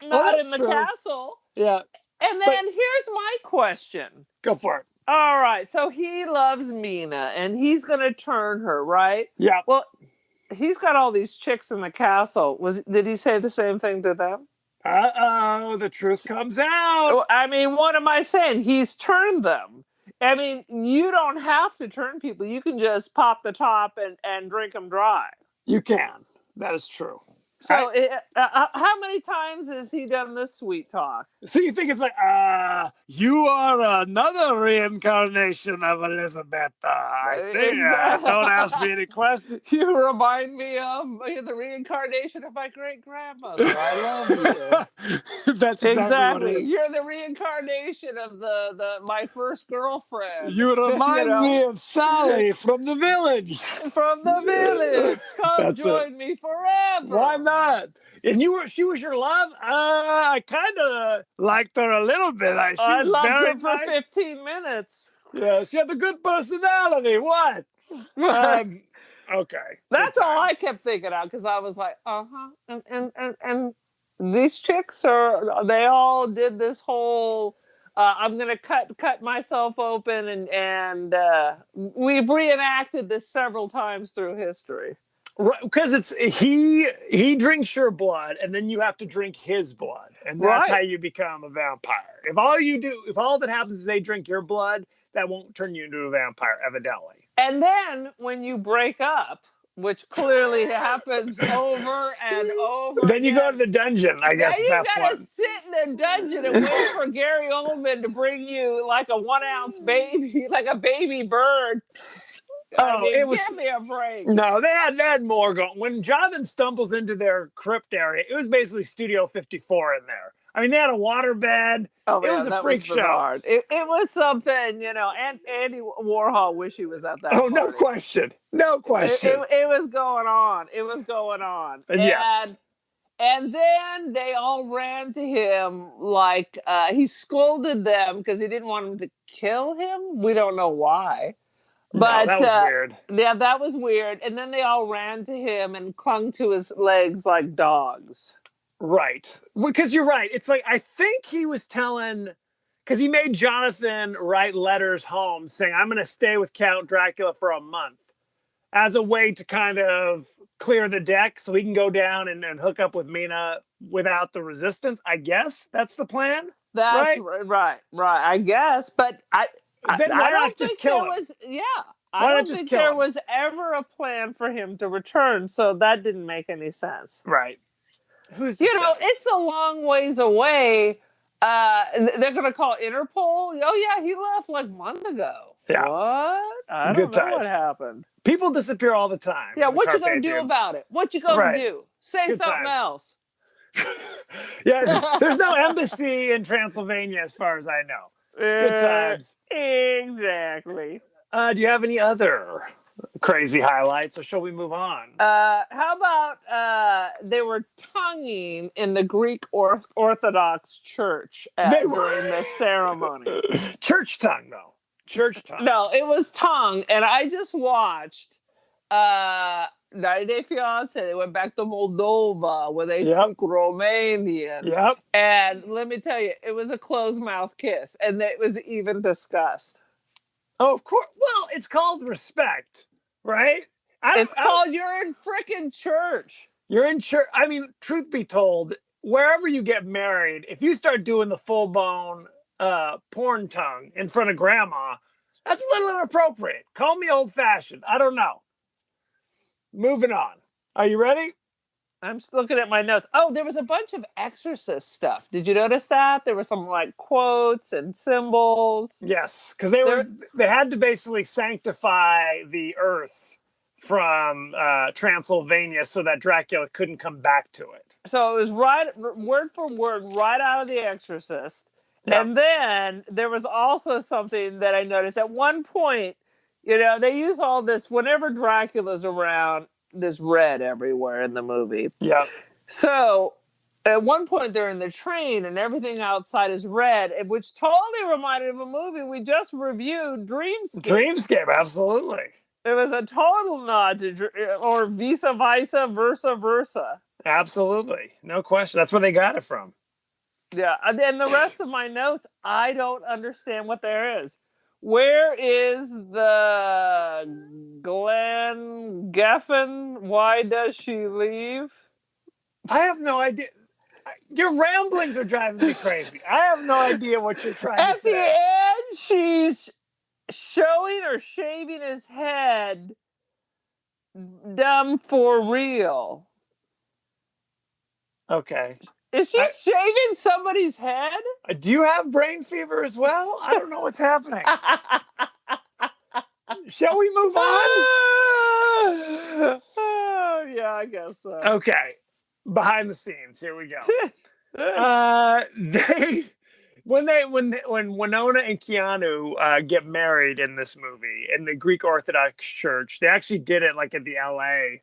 Speaker 4: Not in the castle.
Speaker 3: Yeah.
Speaker 4: And then here's my question.
Speaker 3: Go for it.
Speaker 4: All right. So he loves Mina, and he's going to turn her, right?
Speaker 3: Yeah.
Speaker 4: Well, he's got all these chicks in the castle. Did he say the same thing to them?
Speaker 3: Uh-oh, the truth comes out.
Speaker 4: I mean, what am I saying? He's turned them. I mean, you don't have to turn people. You can just pop the top and drink them dry.
Speaker 3: You can. That is true.
Speaker 4: So how many times has he done this sweet talk?
Speaker 3: So you think it's like, you are another reincarnation of Elizabeth. Don't ask me any questions.
Speaker 4: You remind me of the reincarnation of my great-grandmother. I love
Speaker 3: you. That's exactly. What it is.
Speaker 4: You're the reincarnation of my first girlfriend.
Speaker 3: You remind me of Sally from the village.
Speaker 4: From the village. Come join me forever.
Speaker 3: Why not? And she was your love? I kind of liked her a little bit.
Speaker 4: I loved her for 15 minutes.
Speaker 3: Yeah, she had a good personality. What? Okay.
Speaker 4: That's all I kept thinking out, because I was like, and these chicks they all did this whole I'm gonna cut myself open, and we've reenacted this several times through history.
Speaker 3: Because it's he drinks your blood, and then you have to drink his blood, and that's how you become a vampire. If all that happens is they drink your blood, that won't turn you into a vampire, evidently.
Speaker 4: And then when you break up, which clearly happens over and over,
Speaker 3: then you go to the dungeon. I guess
Speaker 4: you gotta sit in the dungeon and wait for Gary Oldman to bring you like a 1 ounce baby, like a baby bird. Give me a break.
Speaker 3: No, they had more going. When Jonathan stumbles into their crypt area, it was basically Studio 54 in there. I mean, they had a waterbed.
Speaker 4: Oh,
Speaker 3: it was a freak show.
Speaker 4: It was something, and Andy Warhol wish he was at that.
Speaker 3: Oh, no question. No question.
Speaker 4: It was going on. It was going on.
Speaker 3: Yes.
Speaker 4: And then they all ran to him like he scolded them because he didn't want them to kill him. We don't know why. But
Speaker 3: that was weird.
Speaker 4: Yeah, that was weird. And then they all ran to him and clung to his legs like dogs.
Speaker 3: Right. Because you're right. It's like, I think he was because he made Jonathan write letters home saying, I'm going to stay with Count Dracula for a month as a way to kind of clear the deck so he can go down and hook up with Mina without the resistance. I guess that's the plan.
Speaker 4: That's right. I guess. But
Speaker 3: then why not just kill him?
Speaker 4: I don't think there was ever a plan for him to return, so that didn't make any sense.
Speaker 3: Right.
Speaker 4: It's a long ways away. They're going to call Interpol. Oh, yeah, he left like a month ago.
Speaker 3: Yeah.
Speaker 4: What? I don't know what happened.
Speaker 3: People disappear all the time.
Speaker 4: Yeah, what you going to do about it? What you going to do? Say something else.
Speaker 3: Yeah, there's no embassy in Transylvania as far as I know. Good times.
Speaker 4: Exactly.
Speaker 3: Do you have any other crazy highlights, or shall we move on?
Speaker 4: How about they were tonguing in the Greek Orthodox Church during the ceremony?
Speaker 3: Church tongue, though. Church tongue.
Speaker 4: No, it was tongue, and I just watched 90 Day Fiance. They went back to Moldova where they speak Romanian.
Speaker 3: Yep.
Speaker 4: And let me tell you, it was a closed mouth kiss, and it was even discussed.
Speaker 3: Oh, of course. Well, it's called respect, right?
Speaker 4: It's called you're in frickin' church.
Speaker 3: You're in church. I mean, truth be told, wherever you get married, if you start doing the full-blown porn tongue in front of grandma, that's a little inappropriate. Call me old-fashioned. I don't know. Moving on. Are you ready?
Speaker 4: I'm just looking at my notes. Oh, there was a bunch of Exorcist stuff. Did you notice that? There were some like quotes and symbols.
Speaker 3: Yes, because they had to basically sanctify the earth from Transylvania so that Dracula couldn't come back to it.
Speaker 4: So it was word for word, right out of The Exorcist. Yep. And then there was also something that I noticed at one point. They use all this whenever Dracula's around. This red everywhere in the movie.
Speaker 3: Yeah.
Speaker 4: So at one point they're in the train and everything outside is red, which totally reminded of a movie we just reviewed, Dreamscape.
Speaker 3: Dreamscape, absolutely.
Speaker 4: It was a total nod to, or versa versa.
Speaker 3: Absolutely. No question. That's where they got it from.
Speaker 4: Yeah. And then the rest of my notes, I don't understand what there is. Where is the Glenn Geffen? Why does she leave?
Speaker 3: I have no idea. Your ramblings are driving me crazy. I have no idea what you're trying to say.
Speaker 4: At the end, she's showing or shaving his head dumb for real.
Speaker 3: Okay.
Speaker 4: Is she shaving somebody's head?
Speaker 3: Do you have brain fever as well? I don't know what's happening. Shall we move on?
Speaker 4: Yeah, I guess so.
Speaker 3: Okay. Behind the scenes, here we go. When Winona and Keanu get married in this movie in the Greek Orthodox Church, they actually did it like at the LA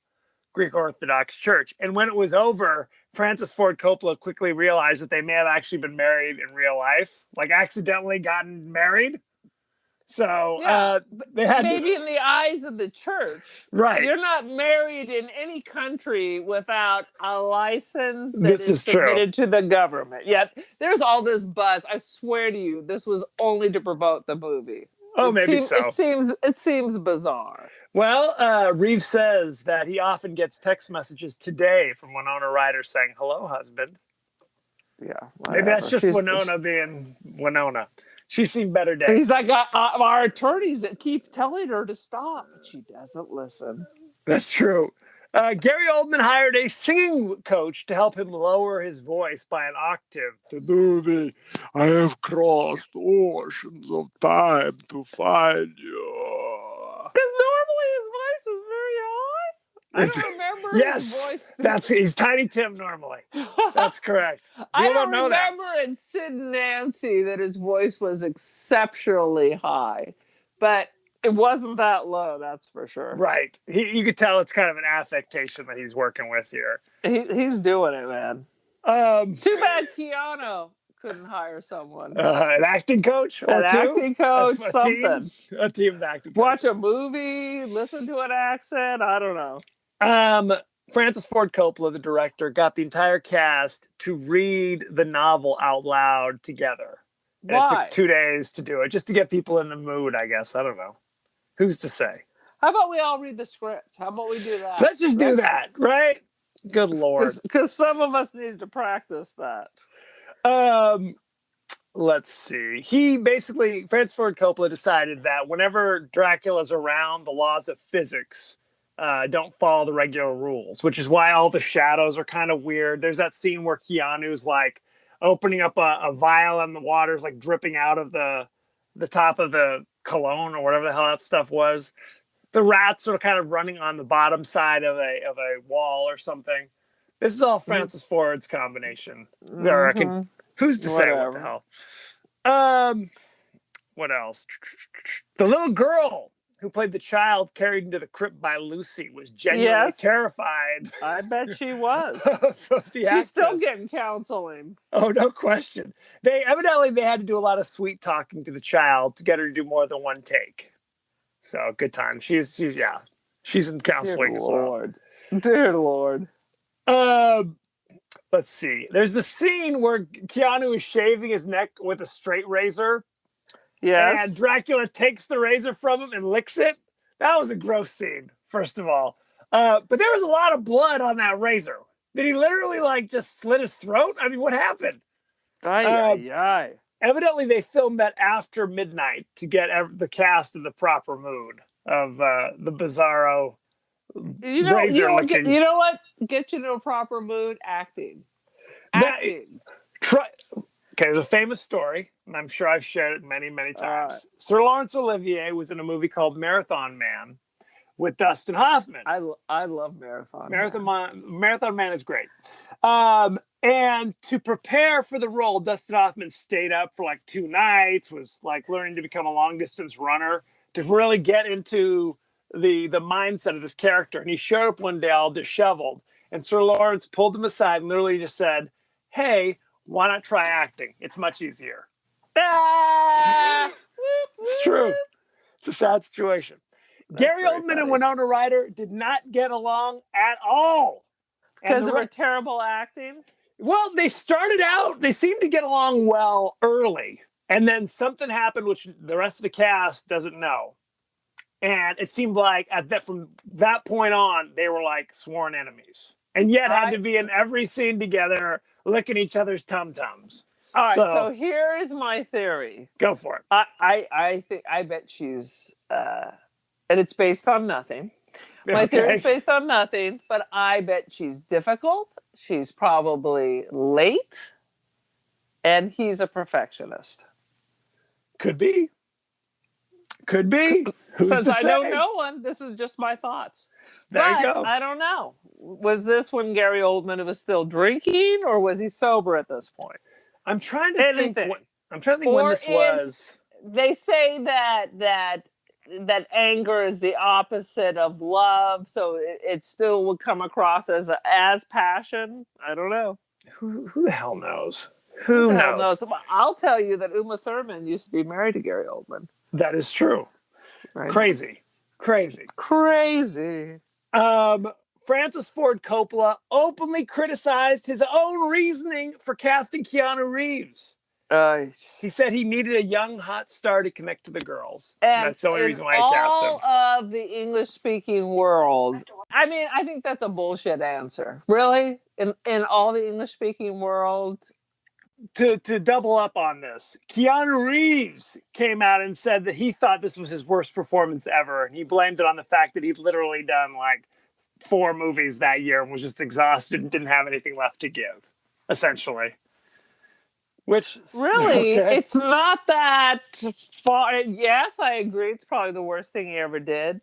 Speaker 3: Greek Orthodox Church. And when it was over, Francis Ford Coppola quickly realized that they may have actually been married in real life, like accidentally gotten married. So they had
Speaker 4: maybe in the eyes of the church,
Speaker 3: right?
Speaker 4: You're not married in any country without a license that is submitted to the government. Yet there's all this buzz. I swear to you, this was only to promote the movie.
Speaker 3: Oh, maybe so.
Speaker 4: It seems bizarre.
Speaker 3: Well, Reeves says that he often gets text messages today from Winona Ryder saying, "Hello, husband."
Speaker 4: Yeah,
Speaker 3: Maybe that's just
Speaker 4: She's,
Speaker 3: Winona being Winona. She's seen better days.
Speaker 4: He's like, our attorneys that keep telling her to stop, but she doesn't listen.
Speaker 3: That's true. Gary Oldman hired a singing coach to help him lower his voice by an octave to do the "I have crossed oceans of time to find you."
Speaker 4: Because normally his voice is very high. I don't remember his voice.
Speaker 3: He's Tiny Tim normally. That's correct.
Speaker 4: I don't remember in Sid and Nancy that his voice was exceptionally high, but it wasn't that low, that's for sure.
Speaker 3: Right. You could tell it's kind of an affectation that he's working with here.
Speaker 4: He's doing it, man. Too bad Keanu couldn't hire someone.
Speaker 3: An acting coach? Or
Speaker 4: acting coach, something.
Speaker 3: A team of acting coaches.
Speaker 4: Watch a movie, listen to an accent, I don't know.
Speaker 3: Francis Ford Coppola, the director, got the entire cast to read the novel out loud together. And
Speaker 4: Why?
Speaker 3: It took 2 days to do it, just to get people in the mood, I guess. I don't know. Who's to say?
Speaker 4: How about we all read the script? How about we do that?
Speaker 3: Let's just do that, right? Good Lord.
Speaker 4: Because some of us needed to practice that.
Speaker 3: Let's see. Francis Ford Coppola decided that whenever Dracula's around, the laws of physics don't follow the regular rules, which is why all the shadows are kind of weird. There's that scene where Keanu's like opening up a vial and the water's like dripping out of the top of the cologne or whatever the hell that stuff was. The rats are kind of running on the bottom side of a wall or something. This is all Francis Ford's combination. Who's to say what the hell? What else? The little girl who played the child carried into the crypt by Lucy was genuinely terrified.
Speaker 4: I bet she was.
Speaker 3: She's
Speaker 4: still getting counseling.
Speaker 3: Oh, no question. They had to do a lot of sweet talking to the child to get her to do more than one take. So good time. She's in counseling as well.
Speaker 4: Dear Lord.
Speaker 3: Let's see. There's the scene where Keanu is shaving his neck with a straight razor.
Speaker 4: Yes.
Speaker 3: And Dracula takes the razor from him and licks it. That was a gross scene, first of all. But there was a lot of blood on that razor. Did he literally just slit his throat? I mean, what happened? Evidently, they filmed that after midnight to get the cast in the proper mood of the bizarro razor looking.
Speaker 4: You know what? Get you into a proper mood? Acting.
Speaker 3: Okay, there's a famous story, and I'm sure I've shared it many, many times. Sir Laurence Olivier was in a movie called Marathon Man with Dustin Hoffman.
Speaker 4: I love Marathon
Speaker 3: Man. Marathon Man is great. And to prepare for the role, Dustin Hoffman stayed up for 2 nights, was learning to become a long distance runner to really get into the mindset of this character. And he showed up one day all disheveled, and Sir Lawrence pulled him aside and literally just said, "Hey, why not try acting? It's much easier." It's true. It's a sad situation. Gary Oldman and Winona Ryder did not get along at all.
Speaker 4: Because of her terrible acting?
Speaker 3: Well, they seemed to get along well early. And then something happened which the rest of the cast doesn't know. And it seemed like from that point on, they were sworn enemies. And yet had to be in every scene together, licking each other's tum-tums.
Speaker 4: All right, so here is my theory.
Speaker 3: Go for it.
Speaker 4: I bet she's, and it's based on nothing. My theory is based on nothing, but I bet she's difficult. She's probably late, and he's a perfectionist.
Speaker 3: Could be. Who's
Speaker 4: Since
Speaker 3: to
Speaker 4: I
Speaker 3: say?
Speaker 4: know no one, this is just my thoughts.
Speaker 3: There you go.
Speaker 4: I don't know. Was this when Gary Oldman was still drinking, or was he sober at this point?
Speaker 3: I'm trying to think when this was.
Speaker 4: They say that anger is the opposite of love, so it still would come across as passion. I don't know.
Speaker 3: Who the hell knows? Who knows?
Speaker 4: I'll tell you that Uma Thurman used to be married to Gary Oldman.
Speaker 3: That is true.
Speaker 4: Right?
Speaker 3: Crazy. Francis Ford Coppola openly criticized his own reasoning for casting Keanu Reeves. He said he needed a young, hot star to connect to the girls.
Speaker 4: And
Speaker 3: that's the only
Speaker 4: in
Speaker 3: reason why I cast him.
Speaker 4: all of the English-speaking world, I mean, I think that's a bullshit answer. Really? In all the English-speaking world?
Speaker 3: To double up on this, Keanu Reeves came out and said that he thought this was his worst performance ever, and he blamed it on the fact that he'd literally done like 4 movies that year and was just exhausted and didn't have anything left to give, essentially. Which
Speaker 4: really,
Speaker 3: okay.
Speaker 4: It's not that far. Yes, I agree. It's probably the worst thing he ever did.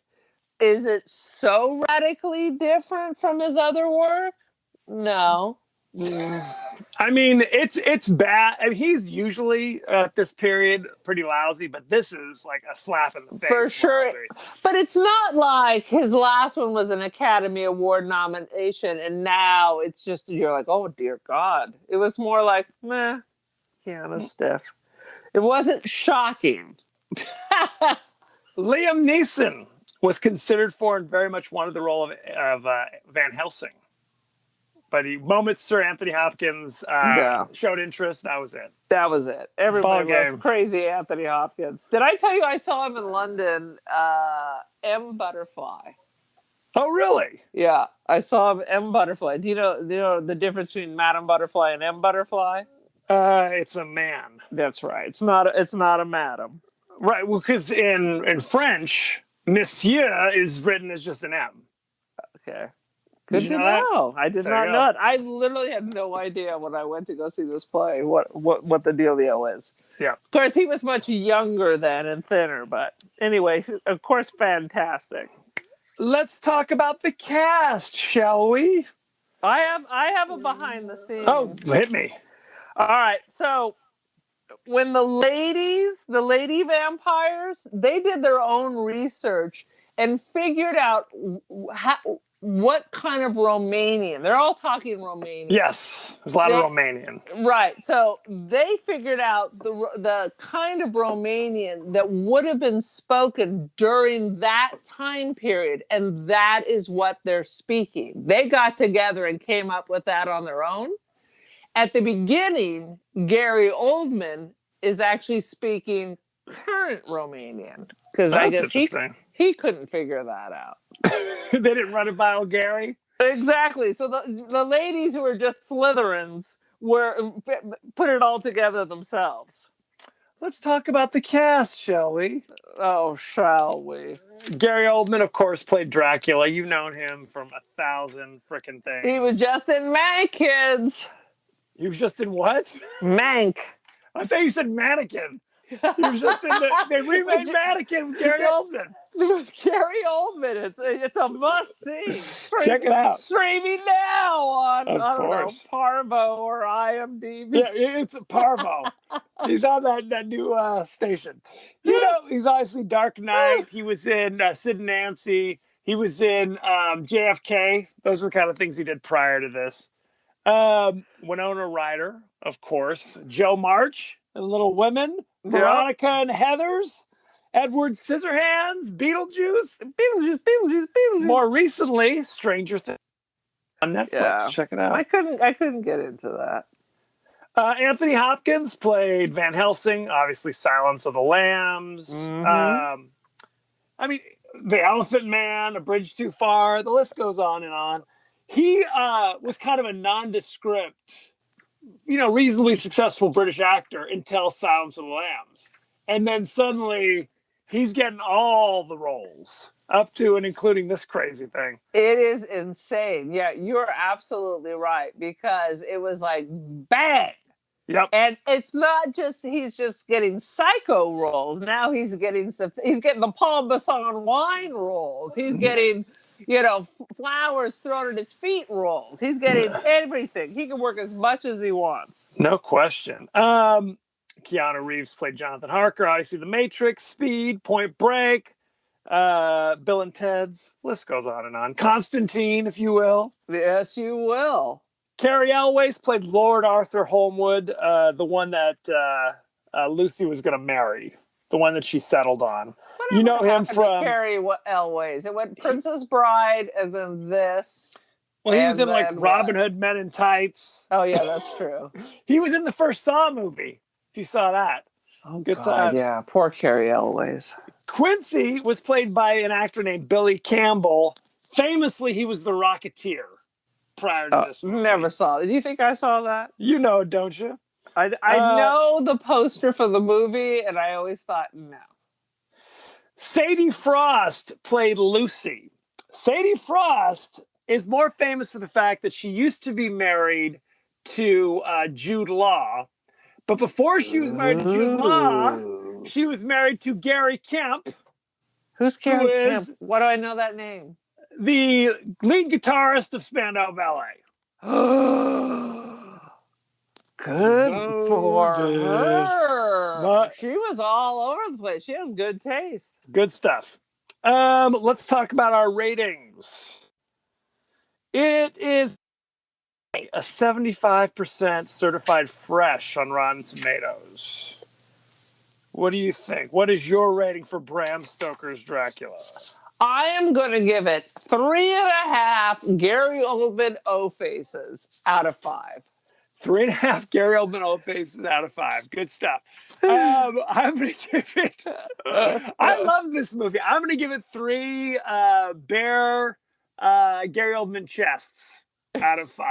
Speaker 4: Is it so radically different from his other work? No.
Speaker 3: I mean, it's bad. I mean, he's usually at this period pretty lousy, but this is like a slap in the face.
Speaker 4: For sure.
Speaker 3: Lousy.
Speaker 4: But it's not like his last one was an Academy Award nomination, and now it's just, you're like, oh, dear God. It was more like, meh. Keanu stiff. It wasn't shocking.
Speaker 3: Liam Neeson was considered for and very much wanted the role of Van Helsing. But Sir Anthony Hopkins showed interest. That was it.
Speaker 4: That was it. Everybody was crazy Anthony Hopkins. Did I tell you I saw him in London, M. Butterfly?
Speaker 3: Oh, really?
Speaker 4: Yeah, I saw him M. Butterfly. Do you know the difference between Madame Butterfly and M. Butterfly?
Speaker 3: It's a man.
Speaker 4: That's right. It's not a madam.
Speaker 3: Right. Well, because in French, Monsieur is written as just an M.
Speaker 4: Okay. Good to know. I did not know it. I literally had no idea when I went to go see this play what the dealio is.
Speaker 3: Yeah.
Speaker 4: Of course, he was much younger then and thinner, but anyway, of course, fantastic.
Speaker 3: Let's talk about the cast, shall we?
Speaker 4: I have a behind the scenes.
Speaker 3: Oh, hit me.
Speaker 4: All right, so when the lady vampires, they did their own research and figured out what kind of Romanian. They're all talking Romanian.
Speaker 3: Yes, there's a lot of Romanian.
Speaker 4: Right, so they figured out the kind of Romanian that would have been spoken during that time period, and that is what they're speaking. They got together and came up with that on their own. At the beginning, Gary Oldman is actually speaking current Romanian because I guess he couldn't figure that out.
Speaker 3: They didn't run it by old Gary?
Speaker 4: Exactly. So the ladies who are just Slytherins put it all together themselves.
Speaker 3: Let's talk about the cast, shall we?
Speaker 4: Oh, shall we?
Speaker 3: Gary Oldman, of course, played Dracula. You've known him from 1,000 frickin' things.
Speaker 4: He was just in Mank, kids.
Speaker 3: He was just in what?
Speaker 4: Mank.
Speaker 3: I thought you said Mannequin. He was just in they remade Mannequin with Gary Oldman.
Speaker 4: Gary Oldman. It's a must see.
Speaker 3: Check it out.
Speaker 4: Streaming now on
Speaker 3: of course.
Speaker 4: Parvo or IMDb.
Speaker 3: Yeah, it's Parvo. He's on that new station. You know, he's obviously Dark Knight. He was in Sid and Nancy. He was in JFK. Those were the kind of things he did prior to this. Winona Ryder, of course. Joe March and Little Women. Veronica and Heathers. Edward Scissorhands. Beetlejuice. More recently, Stranger Things on Netflix.
Speaker 4: Yeah.
Speaker 3: Check it out.
Speaker 4: I couldn't get into that.
Speaker 3: Anthony Hopkins played Van Helsing. Obviously, Silence of the Lambs.
Speaker 4: Mm-hmm.
Speaker 3: I mean, The Elephant Man, A Bridge Too Far. The list goes on and on. He was kind of a nondescript, reasonably successful British actor until Silence of the Lambs. And then suddenly he's getting all the roles, up to and including this crazy thing.
Speaker 4: It is insane. Yeah, you're absolutely right, because it was like, bang.
Speaker 3: Yep.
Speaker 4: And it's not just he's just getting psycho roles. Now he's getting the Paul Masson wine roles. He's getting flowers thrown at his feet roles. He's getting everything. He can work as much as he wants.
Speaker 3: No question. Keanu Reeves played Jonathan Harker. Obviously, The Matrix, Speed, Point Break, Bill and Ted's. List goes on and on. Constantine, if you will.
Speaker 4: Yes, you will.
Speaker 3: Carrie Elways played Lord Arthur Holmwood, the one that Lucy was going to marry, the one that she settled on.
Speaker 4: Whatever
Speaker 3: you know him from
Speaker 4: Carrie Elways. It went Princess Bride and then this.
Speaker 3: Well, he was in like Robin Hood Men in Tights.
Speaker 4: Oh yeah, that's true.
Speaker 3: He was in the first Saw movie. If you saw that.
Speaker 4: Oh,
Speaker 3: Good
Speaker 4: God,
Speaker 3: times.
Speaker 4: yeah. Poor Carrie Elways.
Speaker 3: Quincy was played by an actor named Billy Campbell. Famously, he was the Rocketeer prior to this movie.
Speaker 4: Never saw it. Do you think I saw that?
Speaker 3: You know, don't you?
Speaker 4: I know the poster for the movie, and I always thought, no.
Speaker 3: Sadie Frost played Lucy. Sadie Frost is more famous for the fact that she used to be married to Jude Law. But before she was married to Jude Law, she was married to Gary Kemp.
Speaker 4: Who's Gary Kemp? Why do I know that name?
Speaker 3: The lead guitarist of Spandau Ballet.
Speaker 4: Good for her. She was all over the place. She has good taste.
Speaker 3: Good stuff. Let's talk about our ratings. It is a 75% certified fresh on Rotten Tomatoes. What do you think? What is your rating for Bram Stoker's Dracula?
Speaker 4: I am going to give it 3.5 Gary Oldman O-faces out of 5.
Speaker 3: 3.5 Gary Oldman O-faces out of 5. Good stuff. I'm going to give it... I love this movie. I'm going to give it 3 bare Gary Oldman chests out of 5.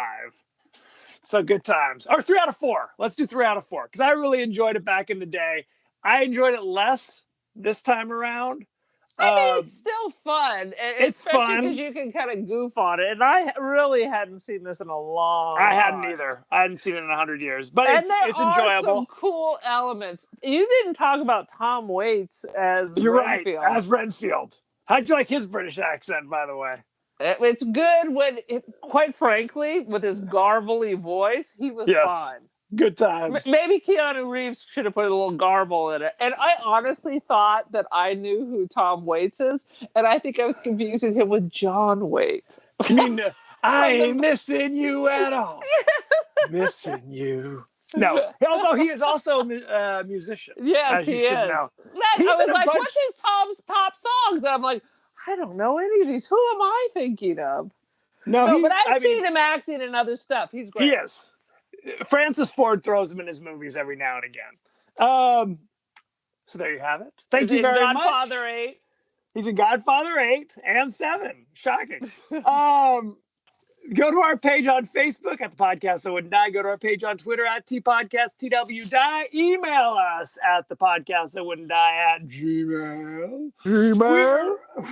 Speaker 3: So good times. Or 3 out of 4. Let's do 3 out of 4. Because I really enjoyed it back in the day. I enjoyed it less this time around.
Speaker 4: I mean, it's still fun.
Speaker 3: It's fun
Speaker 4: because you can kind of goof on it. And I really hadn't seen this in a long time.
Speaker 3: I hadn't either. I hadn't seen it in 100 years. But it's enjoyable.
Speaker 4: There are some cool elements. You didn't talk about Tom Waits as Renfield.
Speaker 3: Right, as Renfield. How'd you like his British accent, by the way?
Speaker 4: It's good quite frankly, with his garbley voice, he was fine.
Speaker 3: Good times.
Speaker 4: Maybe Keanu Reeves should have put a little garble in it. And I honestly thought that I knew who Tom Waits is, and I think I was confusing him with John Waite.
Speaker 3: You mean, I ain't missing you at all. Missing you. No, although he is also a musician.
Speaker 4: Yes, he is. I was like, what's his top songs? And I'm like, I don't know any of these. Who am I thinking of? No, but I've seen him acting in other stuff. He's great.
Speaker 3: He is. Francis Ford throws him in his movies every now and again. So there you have it. Thank you very much.
Speaker 4: Godfather 8.
Speaker 3: He's in Godfather 8 and 7. Shocking. Go to our page on Facebook at The Podcast That Wouldn't Die. Go to our page on Twitter at TPodcastTWDie. Email us at ThePodcastThatWouldn'tDie at Gmail.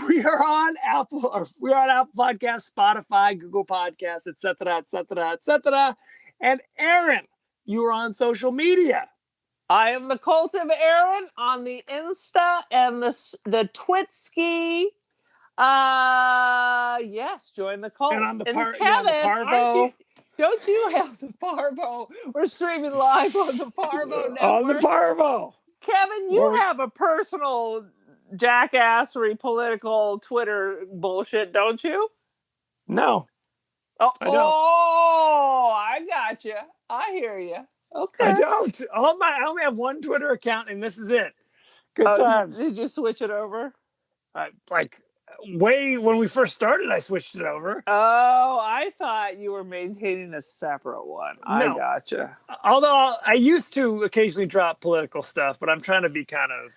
Speaker 3: We are on Apple. We're on Apple Podcasts, Spotify, Google Podcasts, etc., etc., etc. And Aaron, you are on social media.
Speaker 4: I am the Cult of Aaron on the Insta and the Twitski. Yes, join the cult.
Speaker 3: And on the
Speaker 4: Kevin,
Speaker 3: Parvo.
Speaker 4: Don't you have the Parvo? We're streaming live on the Parvo network.
Speaker 3: On the Parvo.
Speaker 4: Kevin, you have a personal jackassery political Twitter bullshit, don't you?
Speaker 3: No.
Speaker 4: Oh,
Speaker 3: I don't.
Speaker 4: I got you. I hear you. Okay.
Speaker 3: I don't. I only have one Twitter account, and this is it. Good times.
Speaker 4: Did you switch it over?
Speaker 3: When we first started, I switched it over.
Speaker 4: Oh, I thought you were maintaining a separate one. No. I gotcha.
Speaker 3: Although I used to occasionally drop political stuff, but I'm trying to be kind of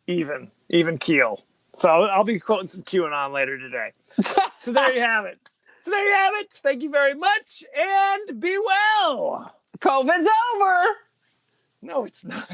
Speaker 3: even keel. So I'll be quoting some QAnon later today. So there you have it. Thank you very much, and be well.
Speaker 4: COVID's over.
Speaker 3: No, it's not.